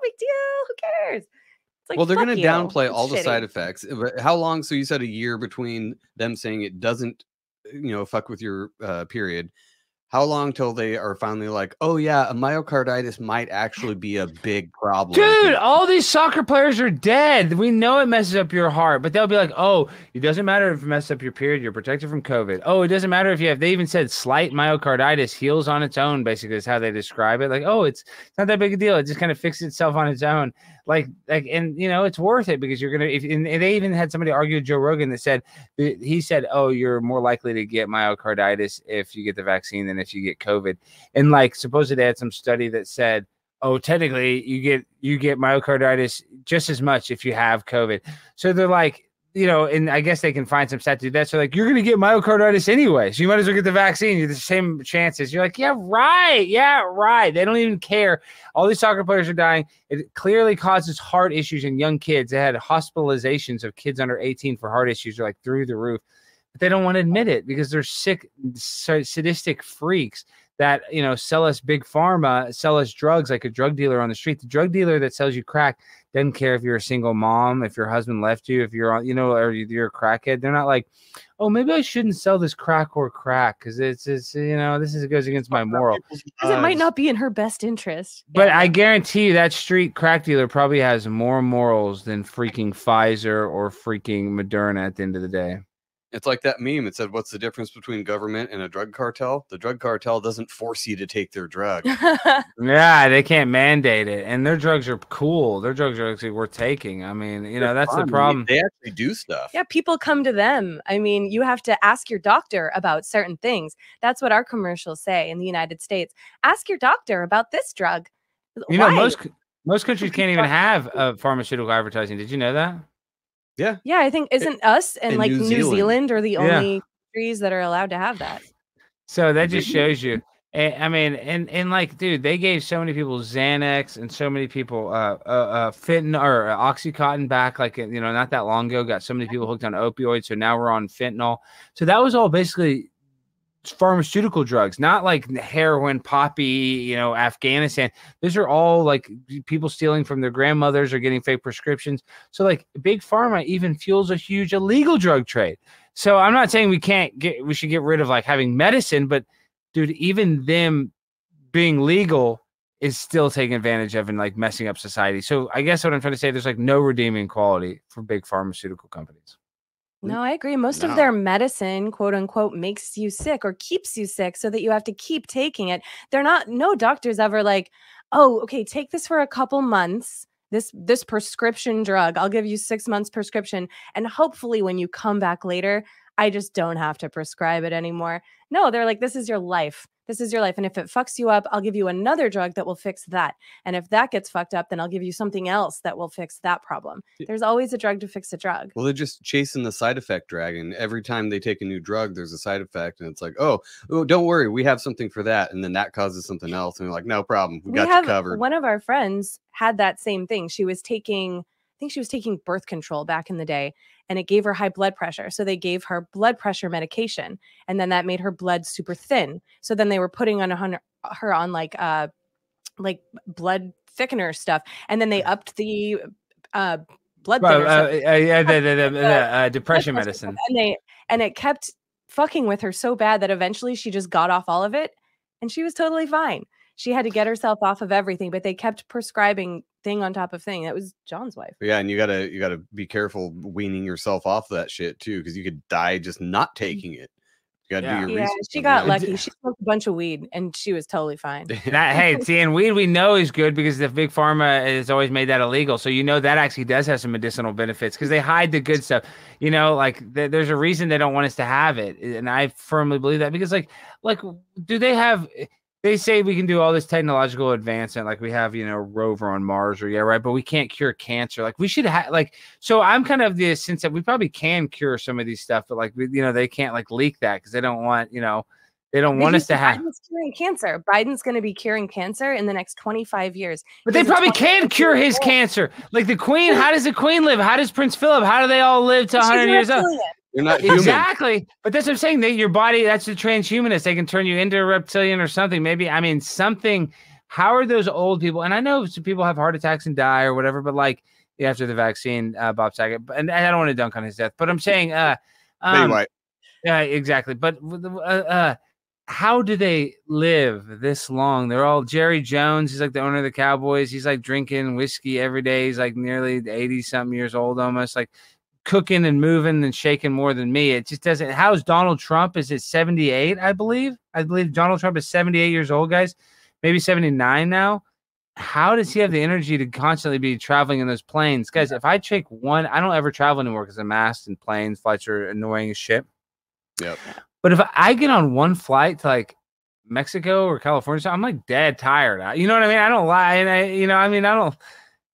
big deal. Who cares? It's like, well, they're going to downplay all the side effects. How long? So you said a year between them saying it doesn't, fuck with your period. How long till they are finally like, oh yeah, a myocarditis might actually be a big problem? Dude, all these soccer players are dead. We know it messes up your heart, but they'll be like, oh, it doesn't matter if it messes up your period, you're protected from COVID. Oh, it doesn't matter if you have, they even said slight myocarditis heals on its own, basically is how they describe it. Like, oh, it's not that big a deal. It just kind of fixes itself on its own. And it's worth it because you're going to, and they even had somebody argue with Joe Rogan that said, he said, oh, you're more likely to get myocarditis if you get the vaccine than if you get COVID. And supposedly they had some study that said, oh, technically you get myocarditis just as much if you have COVID. So they're like, and I guess they can find some stat to do that. So you're going to get myocarditis anyway. So you might as well get the vaccine. You're the same chances. You're like, yeah, right. They don't even care. All these soccer players are dying. It clearly causes heart issues in young kids. They had hospitalizations of kids under 18 for heart issues. They're through the roof, but they don't want to admit it because they're sick, sadistic freaks that, sell us big pharma, sell us drugs like a drug dealer on the street. The drug dealer that sells you crack doesn't care if you're a single mom, if your husband left you, if you're on, or you're a crackhead. They're not like, oh, maybe I shouldn't sell this crack because it goes against my moral. Because it might not be in her best interest. But I guarantee you that street crack dealer probably has more morals than freaking Pfizer or freaking Moderna at the end of the day. It's like that meme. It said, what's the difference between government and a drug cartel? The drug cartel doesn't force you to take their drug. Yeah, they can't mandate it. And their drugs are cool. Their drugs are actually worth taking. I mean, that's the problem. They actually do stuff. Yeah, people come to them. I mean, you have to ask your doctor about certain things. That's what our commercials say in the United States. Ask your doctor about this drug. Most countries can't even have pharmaceutical advertising. Did you know that? Yeah, I think isn't us and New Zealand are the only countries that are allowed to have that. So that just shows you. I mean, and dude, they gave so many people Xanax and so many people fentanyl or Oxycontin back not that long ago. Got so many people hooked on opioids, so now we're on fentanyl. So that was all basically pharmaceutical drugs, not like heroin, poppy, Afghanistan. These are all people stealing from their grandmothers or getting fake prescriptions. So big pharma even fuels a huge illegal drug trade. So I'm not saying we should get rid of having medicine, but dude, even them being legal is still taking advantage of and messing up society. So I guess what I'm trying to say, there's no redeeming quality for big pharmaceutical companies. No, I agree. Most of their medicine, quote unquote, makes you sick or keeps you sick so that you have to keep taking it. No doctor's ever like, oh, okay, take this for a couple months. This prescription drug, I'll give you 6 months prescription. And hopefully when you come back later, I just don't have to prescribe it anymore. No, they're like, this is your life. This is your life. And if it fucks you up, I'll give you another drug that will fix that. And if that gets fucked up, then I'll give you something else that will fix that problem. There's always a drug to fix a drug. Well, they're just chasing the side effect dragon. Every time they take a new drug, there's a side effect. And it's like, oh, don't worry. We have something for that. And then that causes something else. And they're like, no problem. We got you covered. One of our friends had that same thing. She was taking, I think she was taking birth control back in the day. And it gave her high blood pressure. So they gave her blood pressure medication. And then that made her blood super thin. So then they were putting on her on like blood thickener stuff. And then they upped the blood thinner. Depression medicine. And it kept fucking with her so bad that eventually she just got off all of it. And she was totally fine. She had to get herself off of everything, but they kept prescribing thing on top of thing. That was John's wife. Yeah, and you gotta be careful weaning yourself off of that shit too, because you could die just not taking it. You gotta do your research. She got lucky. She smoked a bunch of weed and she was totally fine. Hey, see, and weed we know is good because the big pharma has always made that illegal. So that actually does have some medicinal benefits because they hide the good stuff. There's a reason they don't want us to have it, and I firmly believe that because do they have? they say we can do all this technological advancement, like we have, rover on Mars or right, but we can't cure cancer. Like we should have so I'm kind of the sense that we probably can cure some of these stuff, but they can't leak that because they don't want, they don't want us to have. Biden's curing cancer. Biden's going to be curing cancer in the next 25 years. But they probably can cure his cancer. Like the Queen, how does the Queen live? How does Prince Philip? How do they all live to 100 years old? You're not human. Exactly. But that's what I'm saying. Your body, that's the transhumanist. They can turn you into a reptilian or something. Maybe, something. How are those old people? And I know some people have heart attacks and die or whatever, but after the vaccine, Bob Saget. And I don't want to dunk on his death, but I'm saying, White. Yeah, exactly. But how do they live this long? They're all Jerry Jones. He's the owner of the Cowboys. He's drinking whiskey every day. He's nearly 80-something years old, almost cooking and moving and shaking more than me. It just doesn't. How's Donald Trump? Is it 78? I believe Donald Trump is 78 years old, guys. Maybe 79 now. How does he have the energy to constantly be traveling in those planes? Guys, if I take one, I don't ever travel anymore because I'm masked and planes. Flights are annoying as shit. Yep. But if I get on one flight to Mexico or California, so I'm dead tired. You know what I mean? I don't lie. And I don't.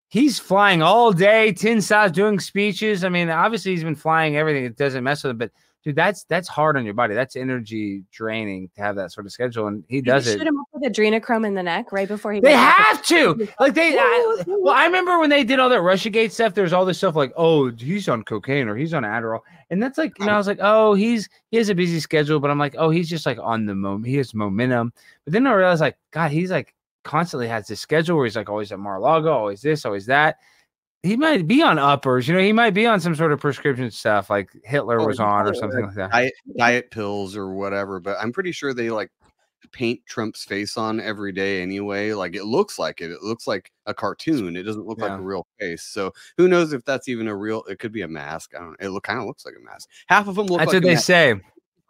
He's flying all day, 10 stops, doing speeches. Obviously he's been flying everything. It doesn't mess with him, but dude, that's hard on your body. That's energy draining to have that sort of schedule, and he does it. Shoot him up with adrenochrome in the neck right before he. They have to. I remember when they did all that Russiagate stuff. There's all this stuff oh, he's on cocaine or he's on Adderall, and that's I was oh, he has a busy schedule, but I'm oh, he's just on the moment. He has momentum. But then I realized God, he's constantly has this schedule where he's always at Mar-a-Lago, always this, always that. He might be on uppers, he might be on some sort of prescription stuff like Hitler was on or something like that. Diet pills or whatever, but I'm pretty sure they paint Trump's face on every day anyway. It looks like it. It looks like a cartoon. It doesn't look like a real face. So who knows if that's even a real, it could be a mask. I don't know. It kind of looks like a mask. Half of them look that's like what they say.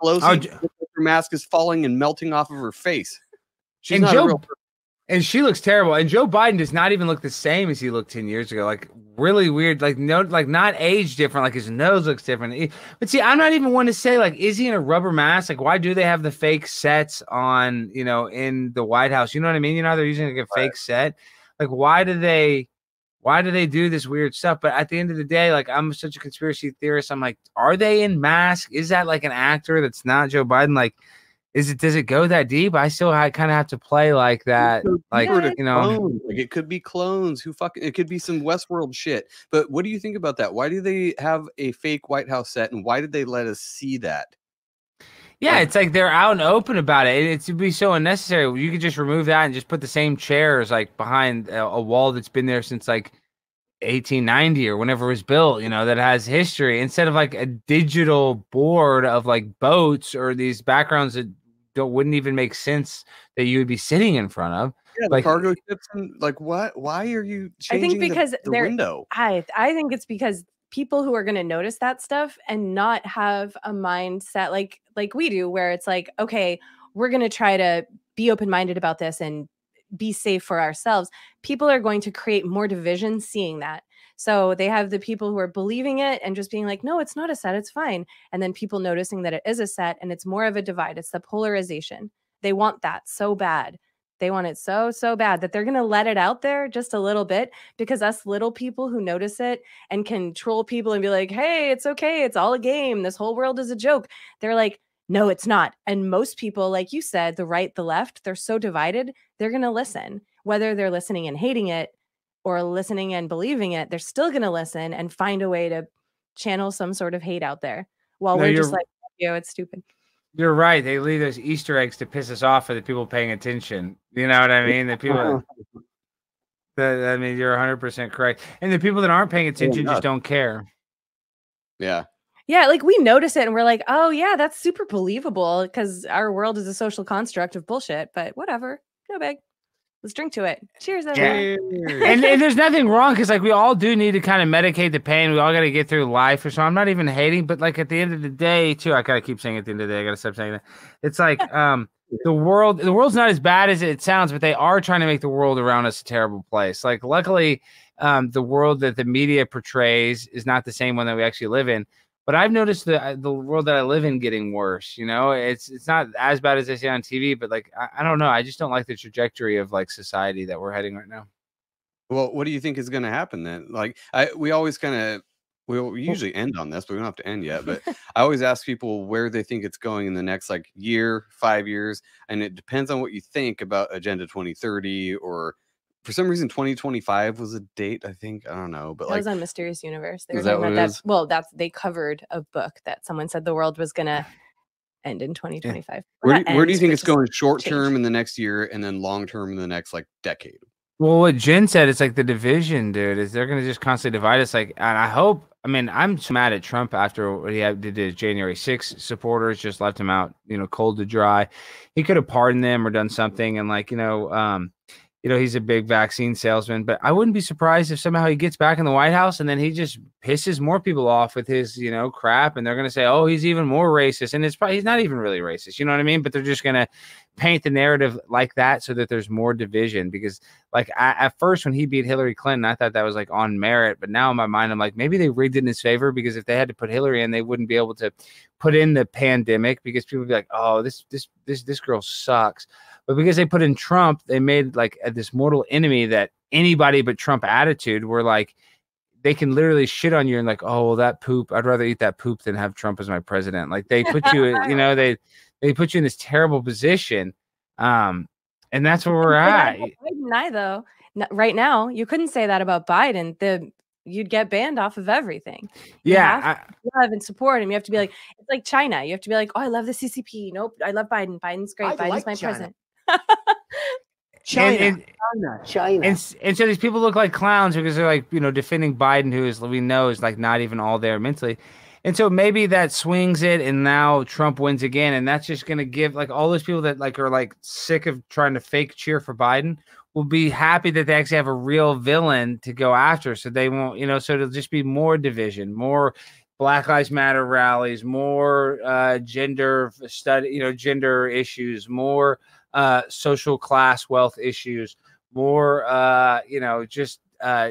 Pelosi, her mask is falling and melting off of her face. She's not a real person. And she looks terrible. And Joe Biden does not even look the same as he looked 10 years ago. Really weird. Not age different. His nose looks different. But see, I'm not even one to say, is he in a rubber mask? Why do they have the fake sets on, in the White House? You know what I mean? They're using a fake set. Why do they do this weird stuff? But at the end of the day, I'm such a conspiracy theorist. I'm are they in mask? Is that an actor that's not Joe Biden? Does it go that deep? I kind of have to play like that. It could be clones. It could be some Westworld shit. But what do you think about that? Why do they have a fake White House set, and why did they let us see that? Yeah, it's they're out and open about it. It would be so unnecessary. You could just remove that and just put the same chairs behind a wall that's been there since 1890 or whenever it was built, that has history, instead of a digital board of boats or these backgrounds that wouldn't even make sense that you would be sitting in front of. Yeah, the cargo ships and what? Why are you changing the window? I think it's because people who are going to notice that stuff and not have a mindset like we do, where it's okay, we're going to try to be open-minded about this and be safe for ourselves. People are going to create more division seeing that. So they have the people who are believing it and just being no, it's not a set, it's fine. And then people noticing that it is a set and it's more of a divide. It's the polarization. They want that so bad. They want it so, so bad that they're going to let it out there just a little bit, because us little people who notice it and can troll people and be hey, it's okay. It's all a game. This whole world is a joke. They're no, it's not. And most people, like you said, the right, the left, they're so divided, they're going to listen. Whether they're listening and hating it or listening and believing it, they're still going to listen and find a way to channel some sort of hate out there while we're just it's stupid. You're right. They leave those Easter eggs to piss us off for the people paying attention. You know what I mean? The people, you're 100% correct. And the people that aren't paying attention just don't care. Yeah. Yeah, we notice it and we're oh yeah, that's super believable because our world is a social construct of bullshit, but whatever. No big. Let's drink to it. Cheers, everyone. and there's nothing wrong, because we all do need to kind of medicate the pain. We all got to get through life, or so. I'm not even hating, but at the end of the day, too, I gotta keep saying at the end of the day, I gotta stop saying that. It's the world's not as bad as it sounds, but they are trying to make the world around us a terrible place. Luckily, the world that the media portrays is not the same one that we actually live in. But I've noticed the world that I live in getting worse. You know, it's not as bad as they say on TV, but like I don't know. I just don't like the trajectory of like society that we're heading right now. Well, what do you think is going to happen then? Like, we always kind of, we usually end on this, but we don't have to end yet. But I always ask people where they think it's going in the next like year, 5 years, and it depends on what you think about Agenda 2030, or for some reason 2025 was a date. I think, I don't know, but that like was on Mysterious Universe. They were is that talking what about it that. is? Well, they covered a book that someone said the world was gonna end in 2025. Where do you think but it's going short change. term in the next year, and then long term in the next like decade? Well, what Jen said, it's like the division, dude. Is they're gonna just constantly divide us. Like, and I hope. I mean, I'm so mad at Trump after what he did to his January 6th supporters, just left him out, you know, cold to dry. He could have pardoned them or done something, and like, he's a big vaccine salesman, but I wouldn't be surprised if somehow he gets back in the White House and then he just pisses more people off with his, crap. And they're going to say, oh, he's even more racist. And he's not even really racist. You know what I mean? But they're just going to paint the narrative like that so that there's more division. Because like at first when he beat Hillary Clinton, I thought that was like on merit. But now in my mind, I'm like, maybe they rigged it in his favor, because if they had to put Hillary in, they wouldn't be able to put in the pandemic, because people would be like, oh, this girl sucks. But because they put in Trump, they made like this mortal enemy that anybody but Trump attitude, where like they can literally shit on you and like, oh, well, that poop, I'd rather eat that poop than have Trump as my president. Like they put you, they put you in this terrible position. And that's where we're at. Biden, though, right now, you couldn't say that about Biden. You'd get banned off of everything. You have to love and support him. You have to be like, it's like China. You have to be like, oh, I love the CCP. Nope, I love Biden. Biden's great. Biden's my president. China. And so these people look like clowns because they're like, defending Biden, who is, we know, is like not even all there mentally. And so maybe that swings it, and now Trump wins again, and that's just going to give like all those people that like are like sick of trying to fake cheer for Biden will be happy that they actually have a real villain to go after. So they won't, so it'll just be more division, more Black Lives Matter rallies, more gender issues, more social class wealth issues, more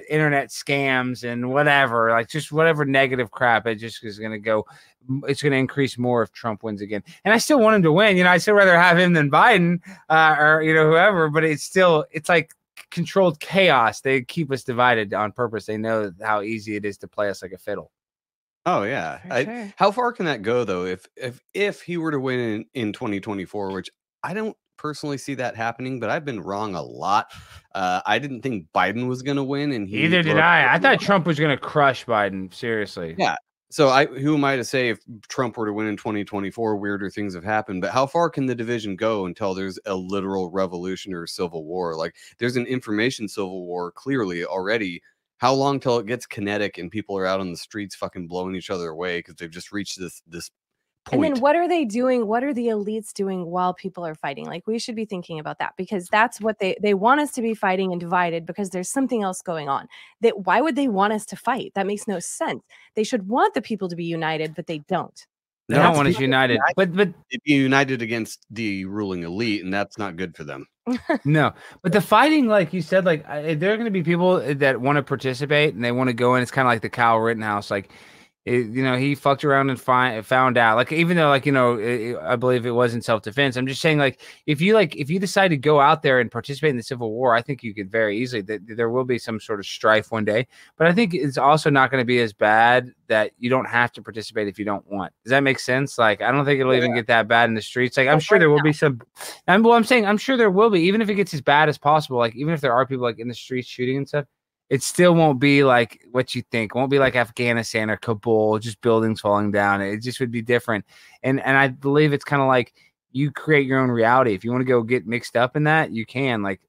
internet scams and whatever, like just whatever negative crap. It just is going to go. It's going to increase more if Trump wins again. And I still want him to win. I'd still rather have him than Biden or whoever. But it's like controlled chaos. They keep us divided on purpose. They know how easy it is to play us like a fiddle. Oh yeah. Sure. How far can that go though? If he were to win in 2024, which I don't personally see that happening, but I've been wrong a lot. I didn't think Biden was going to win, and either did I. I thought Trump was going to crush Biden. Seriously. Yeah. So who am I to say if Trump were to win in 2024, weirder things have happened? But how far can the division go until there's a literal revolution or civil war? Like there's an information civil war clearly already. How long till it gets kinetic and people are out on the streets fucking blowing each other away because they've just reached this point? And then what are they doing? What are the elites doing while people are fighting? Like we should be thinking about that, because that's what they want us to be fighting and divided, because there's something else going on. Why would they want us to fight? That makes no sense. They should want the people to be united, but they don't. They don't want us united, but be united against the ruling elite, and that's not good for them. No, but the fighting, like you said, like there are going to be people that want to participate and they want to go in. It's kind of like the Kyle Rittenhouse, like. He fucked around and found out, like, even though, like, I believe it was in self-defense. I'm just saying, like, if you decide to go out there and participate in the Civil War, I think you could very easily, there will be some sort of strife one day, but I think it's also not going to be as bad that you don't have to participate if you don't want. Does that make sense? Like, I don't think it'll even get that bad in the streets. Like, I'm sure there will be some, I'm saying, I'm sure there will be, even if it gets as bad as possible, like, even if there are people like in the streets shooting and stuff, it still won't be like what you think. It won't be like Afghanistan or Kabul, just buildings falling down. It just would be different. And I believe it's kind of like you create your own reality. If you want to go get mixed up in that, you can. Like,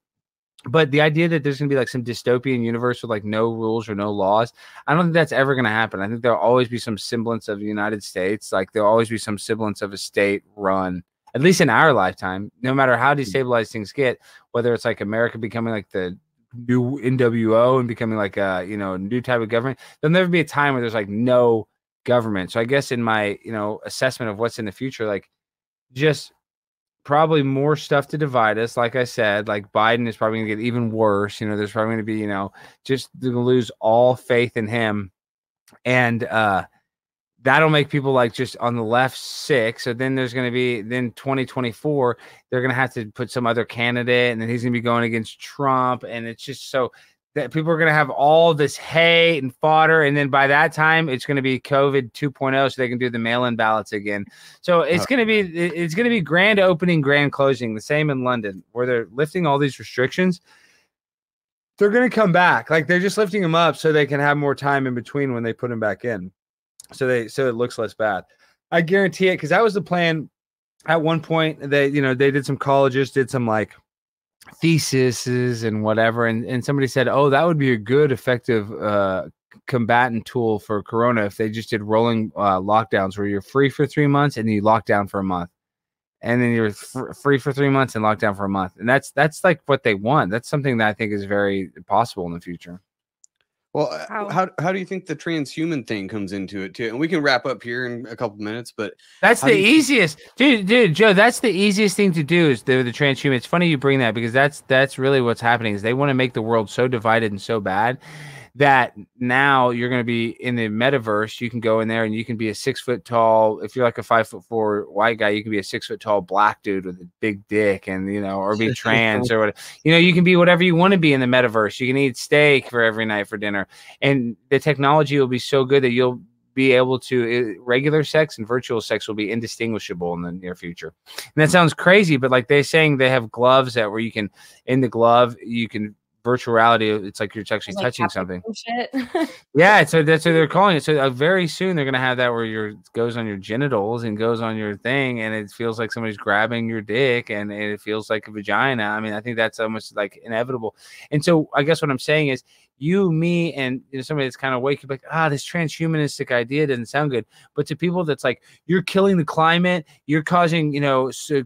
but the idea that there's going to be like some dystopian universe with like no rules or no laws, I don't think that's ever going to happen. I think there'll always be some semblance of the United States. Like there'll always be some semblance of a state run, at least in our lifetime, no matter how destabilized things get, whether it's like America becoming like the new NWO and becoming like a new type of government. There'll never be a time where there's like no government. So I guess in my assessment of what's in the future, like just probably more stuff to divide us. Like I said, like Biden is probably gonna get even worse. There's probably gonna be just to lose all faith in him, and that'll make people like just on the left sick. So then there's going to be, then 2024, they're going to have to put some other candidate, and then he's going to be going against Trump. And it's just so that people are going to have all this hate and fodder. And then by that time, it's going to be COVID 2.0, so they can do the mail-in ballots again. So it's going to be grand opening, grand closing, the same in London, where they're lifting all these restrictions. They're going to come back. Like, they're just lifting them up so they can have more time in between when they put them back in. So it looks less bad. I guarantee it, because that was the plan at one point. They did some colleges, did some like theses and whatever, and somebody said, oh, that would be a good effective combatant tool for corona if they just did rolling lockdowns where you're free for 3 months and you lock down for a month, and then you're free for 3 months and lock down for a month. And that's like what they want. That's something that I think is very possible in the future. Well, how do you think the transhuman thing comes into it too? And we can wrap up here in a couple minutes, but that's the easiest, dude, Joe. That's the easiest thing to do is the transhuman. It's funny you bring that, because that's really what's happening. Is they want to make the world so divided and so bad that now you're going to be in the metaverse. You can go in there and you can be a 6 foot tall. If you're like a 5'4" white guy, you can be a 6 foot tall black dude with a big dick, and or be trans or whatever. You can be whatever you want to be in the metaverse. You can eat steak for every night for dinner, and the technology will be so good that you'll be able to regular sex and virtual sex will be indistinguishable in the near future. And that sounds crazy, but like they're saying, they have gloves that where you can, in the glove, you can virtual reality. It's like you're actually touching something. Yeah, so that's what they're calling it. So very soon they're gonna have that where goes on your genitals and goes on your thing, and it feels like somebody's grabbing your dick, and it feels like a vagina. I mean, I think that's almost like inevitable. And so I guess what I'm saying is, you, me, and somebody that's kind of waking up like, this transhumanistic idea doesn't sound good. But to people that's like, you're killing the climate, you're causing,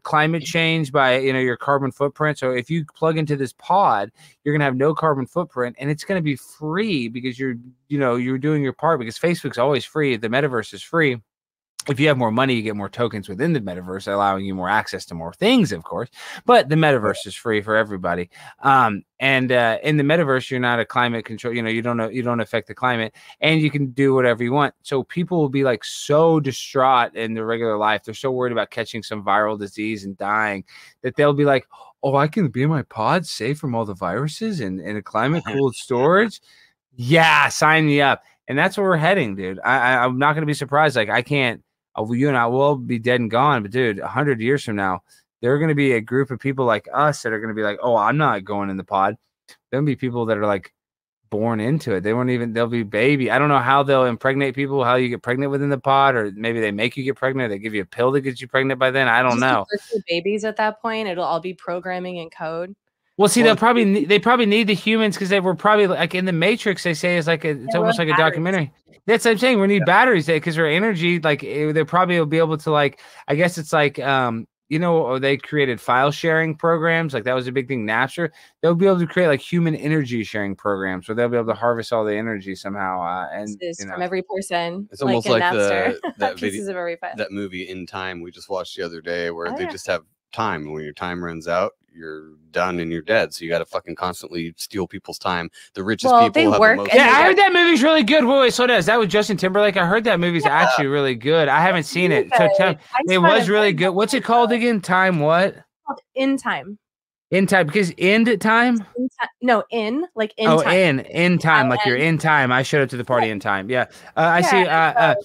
climate change by, your carbon footprint. So if you plug into this pod, you're going to have no carbon footprint, and it's going to be free because you're doing your part, because Facebook's always free. The metaverse is free. If you have more money, you get more tokens within the metaverse, allowing you more access to more things, of course. But the metaverse is free for everybody. And in the metaverse, you're not a climate control. You don't affect the climate, and you can do whatever you want. So people will be like so distraught in their regular life. They're so worried about catching some viral disease and dying that they'll be like, oh, I can be in my pod safe from all the viruses and in a climate cooled storage. Yeah, sign me up. And that's where we're heading, dude. I'm not going to be surprised. Like, I can't. You and I will be dead and gone, but dude, 100 years from now, there are going to be a group of people like us that are going to be like, oh, I'm not going in the pod. There'll be people that are like born into it. They'll be baby. I don't know how they'll impregnate people, how you get pregnant within the pod, or maybe they make you get pregnant, or they give you a pill that gets you pregnant by then. I don't know. Babies at that point, it'll all be programming and code. Well, see, they probably need the humans, because they were probably like in the Matrix. They say it's almost like a documentary. That's what I'm saying. We need batteries because our energy, like they probably will be able to, like, I guess it's like they created file sharing programs. Like that was a big thing. Napster. They'll be able to create like human energy sharing programs where they'll be able to harvest all the energy somehow. And from every person. It's almost like that pieces of every file. That movie In Time we just watched the other day, where they just have time, and when your time runs out, you're done and you're dead. So you got to fucking constantly steal people's time. The richest people they have work. The most. Yeah, I heard that movie's really good. Wait, so is that with Justin Timberlake? I heard that movie's actually really good. I haven't seen it. So it was really good. What's it called again? Time what? It's called In Time. In time, because end time? No, in like in time. In time, like you're in time. I showed up to the party in time. Yeah, I see.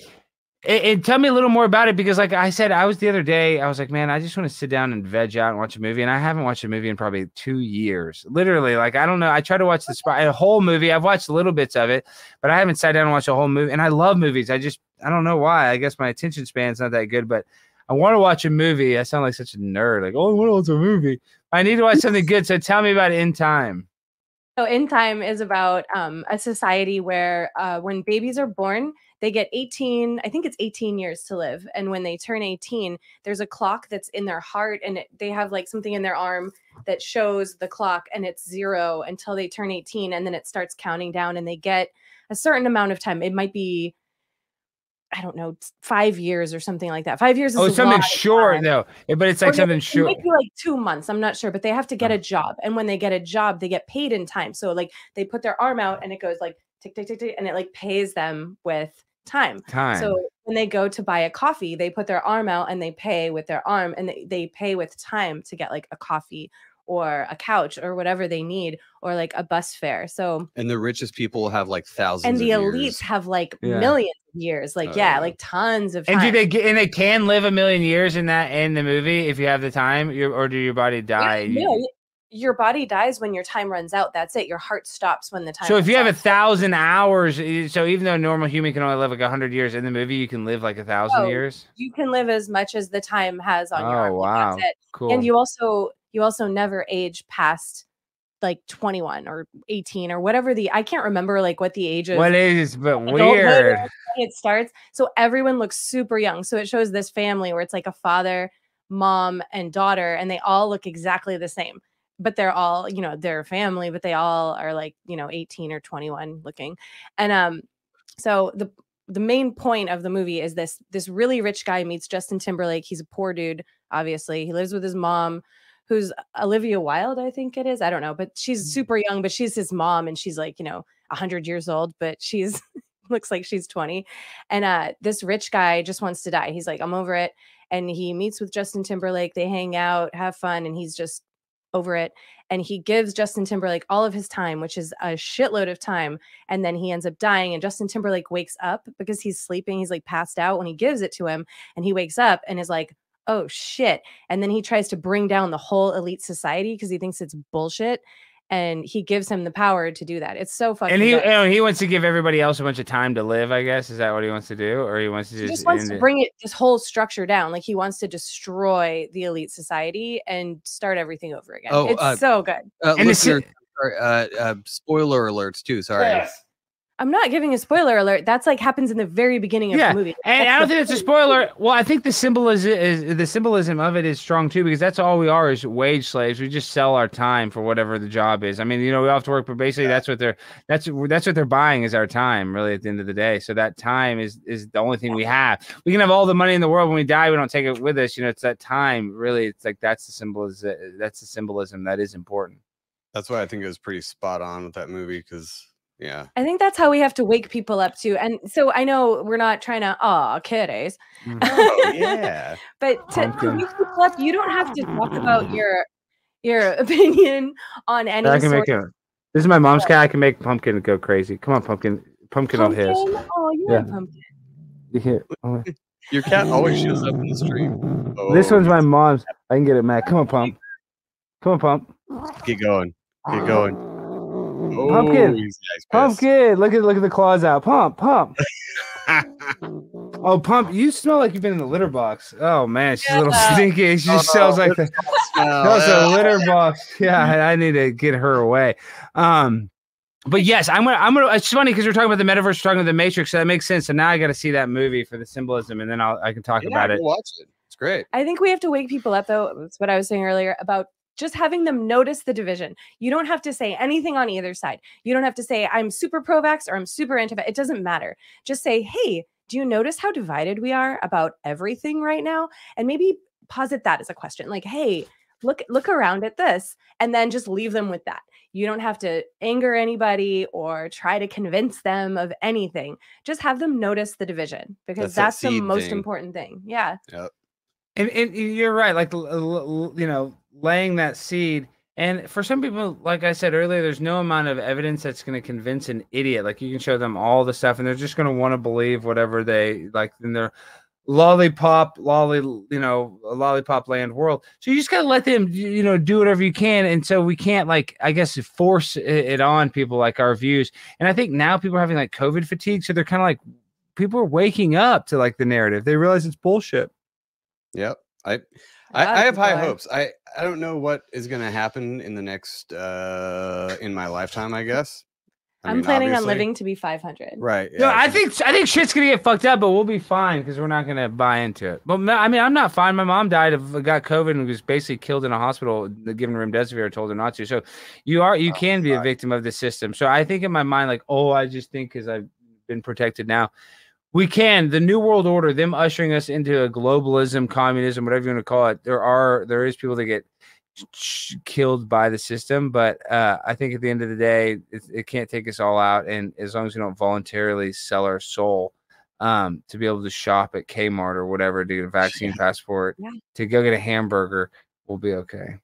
And tell me a little more about it, because like I said, I was the other day, I was like, man, I just want to sit down and veg out and watch a movie. And I haven't watched a movie in probably 2 years. Literally, like, I don't know. I try to watch a whole movie. I've watched little bits of it, but I haven't sat down and watched a whole movie. And I love movies. I don't know why. I guess my attention span's not that good, but I want to watch a movie. I sound like such a nerd. Like, oh, I want to watch a movie. I need to watch something good. So tell me about In Time. So In Time is about a society where when babies are born, they get 18, I think it's 18 years to live. And when they turn 18, there's a clock that's in their heart, and they have like something in their arm that shows the clock, and it's 0 until they turn 18. And then it starts counting down, and they get a certain amount of time. It might be, I don't know, 5 years or something like that. 5 years is something short though, but it's like something short. It might be like 2 months. I'm not sure, but they have to get a job. And when they get a job, they get paid in time. So like they put their arm out and it goes like tick, tick, tick, tick, and it like pays them with time. So when they go to buy a coffee, they put their arm out and they pay with their arm, and they pay with time to get like a coffee or a couch or whatever they need, or like a bus fare. So, and the richest people have like thousands, and the of elites years. have like millions of years, like like tons of time. And they can live a million years in the movie if you have the time, or do your body die? Your body dies when your time runs out. That's it. Your heart stops when the time. So if you have 1,000 hours, so even though a normal human can only live like 100 years, in the movie you can live like 1,000 years. You can live as much as the time has on your arm. Oh wow, that's it. Cool. And you also never age past like 21 or 18 or whatever I can't remember like what the age is. What is, but weird. It starts. So everyone looks super young. So it shows this family where it's like a father, mom, and daughter, and they all look exactly the same. But they're all, their family, but they all are like, 18 or 21 looking. And so the main point of the movie is this really rich guy meets Justin Timberlake. He's a poor dude, obviously. He lives with his mom, who's Olivia Wilde, I think it is. I don't know, but she's super young, but she's his mom, and she's like, 100 years old, but she's looks like she's 20. And this rich guy just wants to die. He's like, I'm over it. And he meets with Justin Timberlake. They hang out, have fun, and he's just over it. And he gives Justin Timberlake all of his time, which is a shitload of time. And then he ends up dying. And Justin Timberlake wakes up because he's sleeping. He's like passed out when he gives it to him. And he wakes up and is like, oh shit. And then he tries to bring down the whole elite society because he thinks it's bullshit. And he gives him the power to do that. It's so fucking. And he wants to give everybody else a bunch of time to live, I guess. Is that what he wants to do? Or he wants to just wants to bring this whole structure down. Like he wants to destroy the elite society and start everything over again. Oh, it's so good. And spoiler alerts too. Sorry. Yes. I'm not giving a spoiler alert. That's like happens in the very beginning of the movie. And I don't think it's a spoiler. Well, I think the symbolism of it is strong too, because that's all we are is wage slaves. We just sell our time for whatever the job is. I mean, we all have to work, but basically that's what they're buying is our time, really, at the end of the day. So that time is the only thing we have. We can have all the money in the world. When we die, we don't take it with us. It's that time. Really, it's like that's the symbolism that is important. That's why I think it was pretty spot on with that movie, because. Yeah, I think that's how we have to wake people up too. And so I know we're not trying to kiddies. Oh, yeah. But to wake people up, you don't have to talk about your opinion on any. I can make it. This is my mom's cat. I can make Pumpkin go crazy. Come on, Pumpkin on his. Oh, you're a Pumpkin. Your cat always shows up in the stream. Oh, this one's my mom's. I can get it, Matt. Come on, Pump. Come on, Pump. Get going. Get going. Oh, Pumpkin, Pumpkin, look at the claws out. Pump. Oh, Pump, you smell like you've been in the litter box. Oh man, she's a little stinky. She just smells like the a litter box. Yeah, I need to get her away. But yes, I'm gonna. It's funny because we're talking about the metaverse, we're talking about the Matrix, so that makes sense. So now I got to see that movie for the symbolism, and then I can talk about it. Watch it. It's great. I think we have to wake people up, though. That's what I was saying earlier about. Just having them notice the division. You don't have to say anything on either side. You don't have to say, I'm super pro-vax or I'm super anti-vax. It doesn't matter. Just say, hey, do you notice how divided we are about everything right now? And maybe posit that as a question. Like, hey, look around at this. And then just leave them with that. You don't have to anger anybody or try to convince them of anything. Just have them notice the division, because that's the most important thing. Yeah. Yep. And you're right. Like, laying that seed. And for some people, like I said earlier, there's no amount of evidence that's going to convince an idiot. Like, you can show them all the stuff and they're just going to want to believe whatever they like in their lollipop land world. So you just got to let them, do whatever you can. And so we can't, like, I guess, force it on people, like our views. And I think now people are having like COVID fatigue. So they're kind of like, people are waking up to like the narrative. They realize it's bullshit. Yep. I have high hopes. I don't know what is going to happen in the next in my lifetime, I guess. I'm planning on living to be 500. Right. Yeah, no, I think shit's going to get fucked up, but we'll be fine because we're not going to buy into it. But I mean, I'm not fine. My mom got COVID and was basically killed in a hospital, given remdesivir, told her not to. So you can be a victim of the system. So I think in my mind, like, I just think because I've been protected now. We can. The New World Order, them ushering us into a globalism, communism, whatever you want to call it. There is people that get killed by the system, but I think at the end of the day, it can't take us all out. And as long as we don't voluntarily sell our soul, to be able to shop at Kmart or whatever to get a vaccine passport, to go get a hamburger, we'll be okay.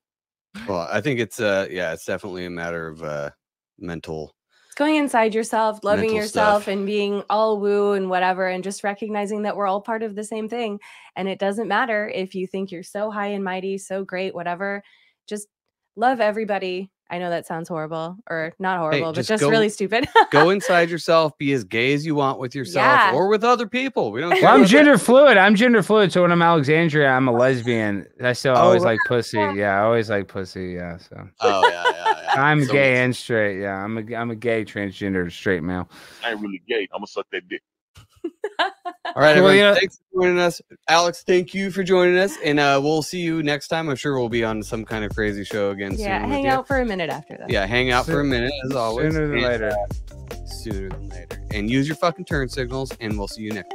Well, I think it's it's definitely a matter of mental. Going inside yourself, loving yourself, and being all woo and whatever, and just recognizing that we're all part of the same thing. And it doesn't matter if you think you're so high and mighty, so great, whatever. Just love everybody. I know that sounds horrible, or not horrible, but just really stupid. Go inside yourself. Be as gay as you want with yourself or with other people. We don't care. Well, I'm gender fluid. I'm gender fluid. So when I'm Alexandria, I'm a lesbian. I still always like pussy. Yeah, I always like pussy. Yeah. So. Oh yeah. I'm gay and straight. Yeah, I'm a gay transgender straight male. I ain't really gay. I'm gonna suck that dick. All right, everyone. Thanks for joining us, Alex. Thank you for joining us, and we'll see you next time. I'm sure we'll be on some kind of crazy show again soon. Yeah, hang out for a minute after that. Yeah, hang out for a minute as always. Sooner than later. Sooner than later. And use your fucking turn signals, and we'll see you next.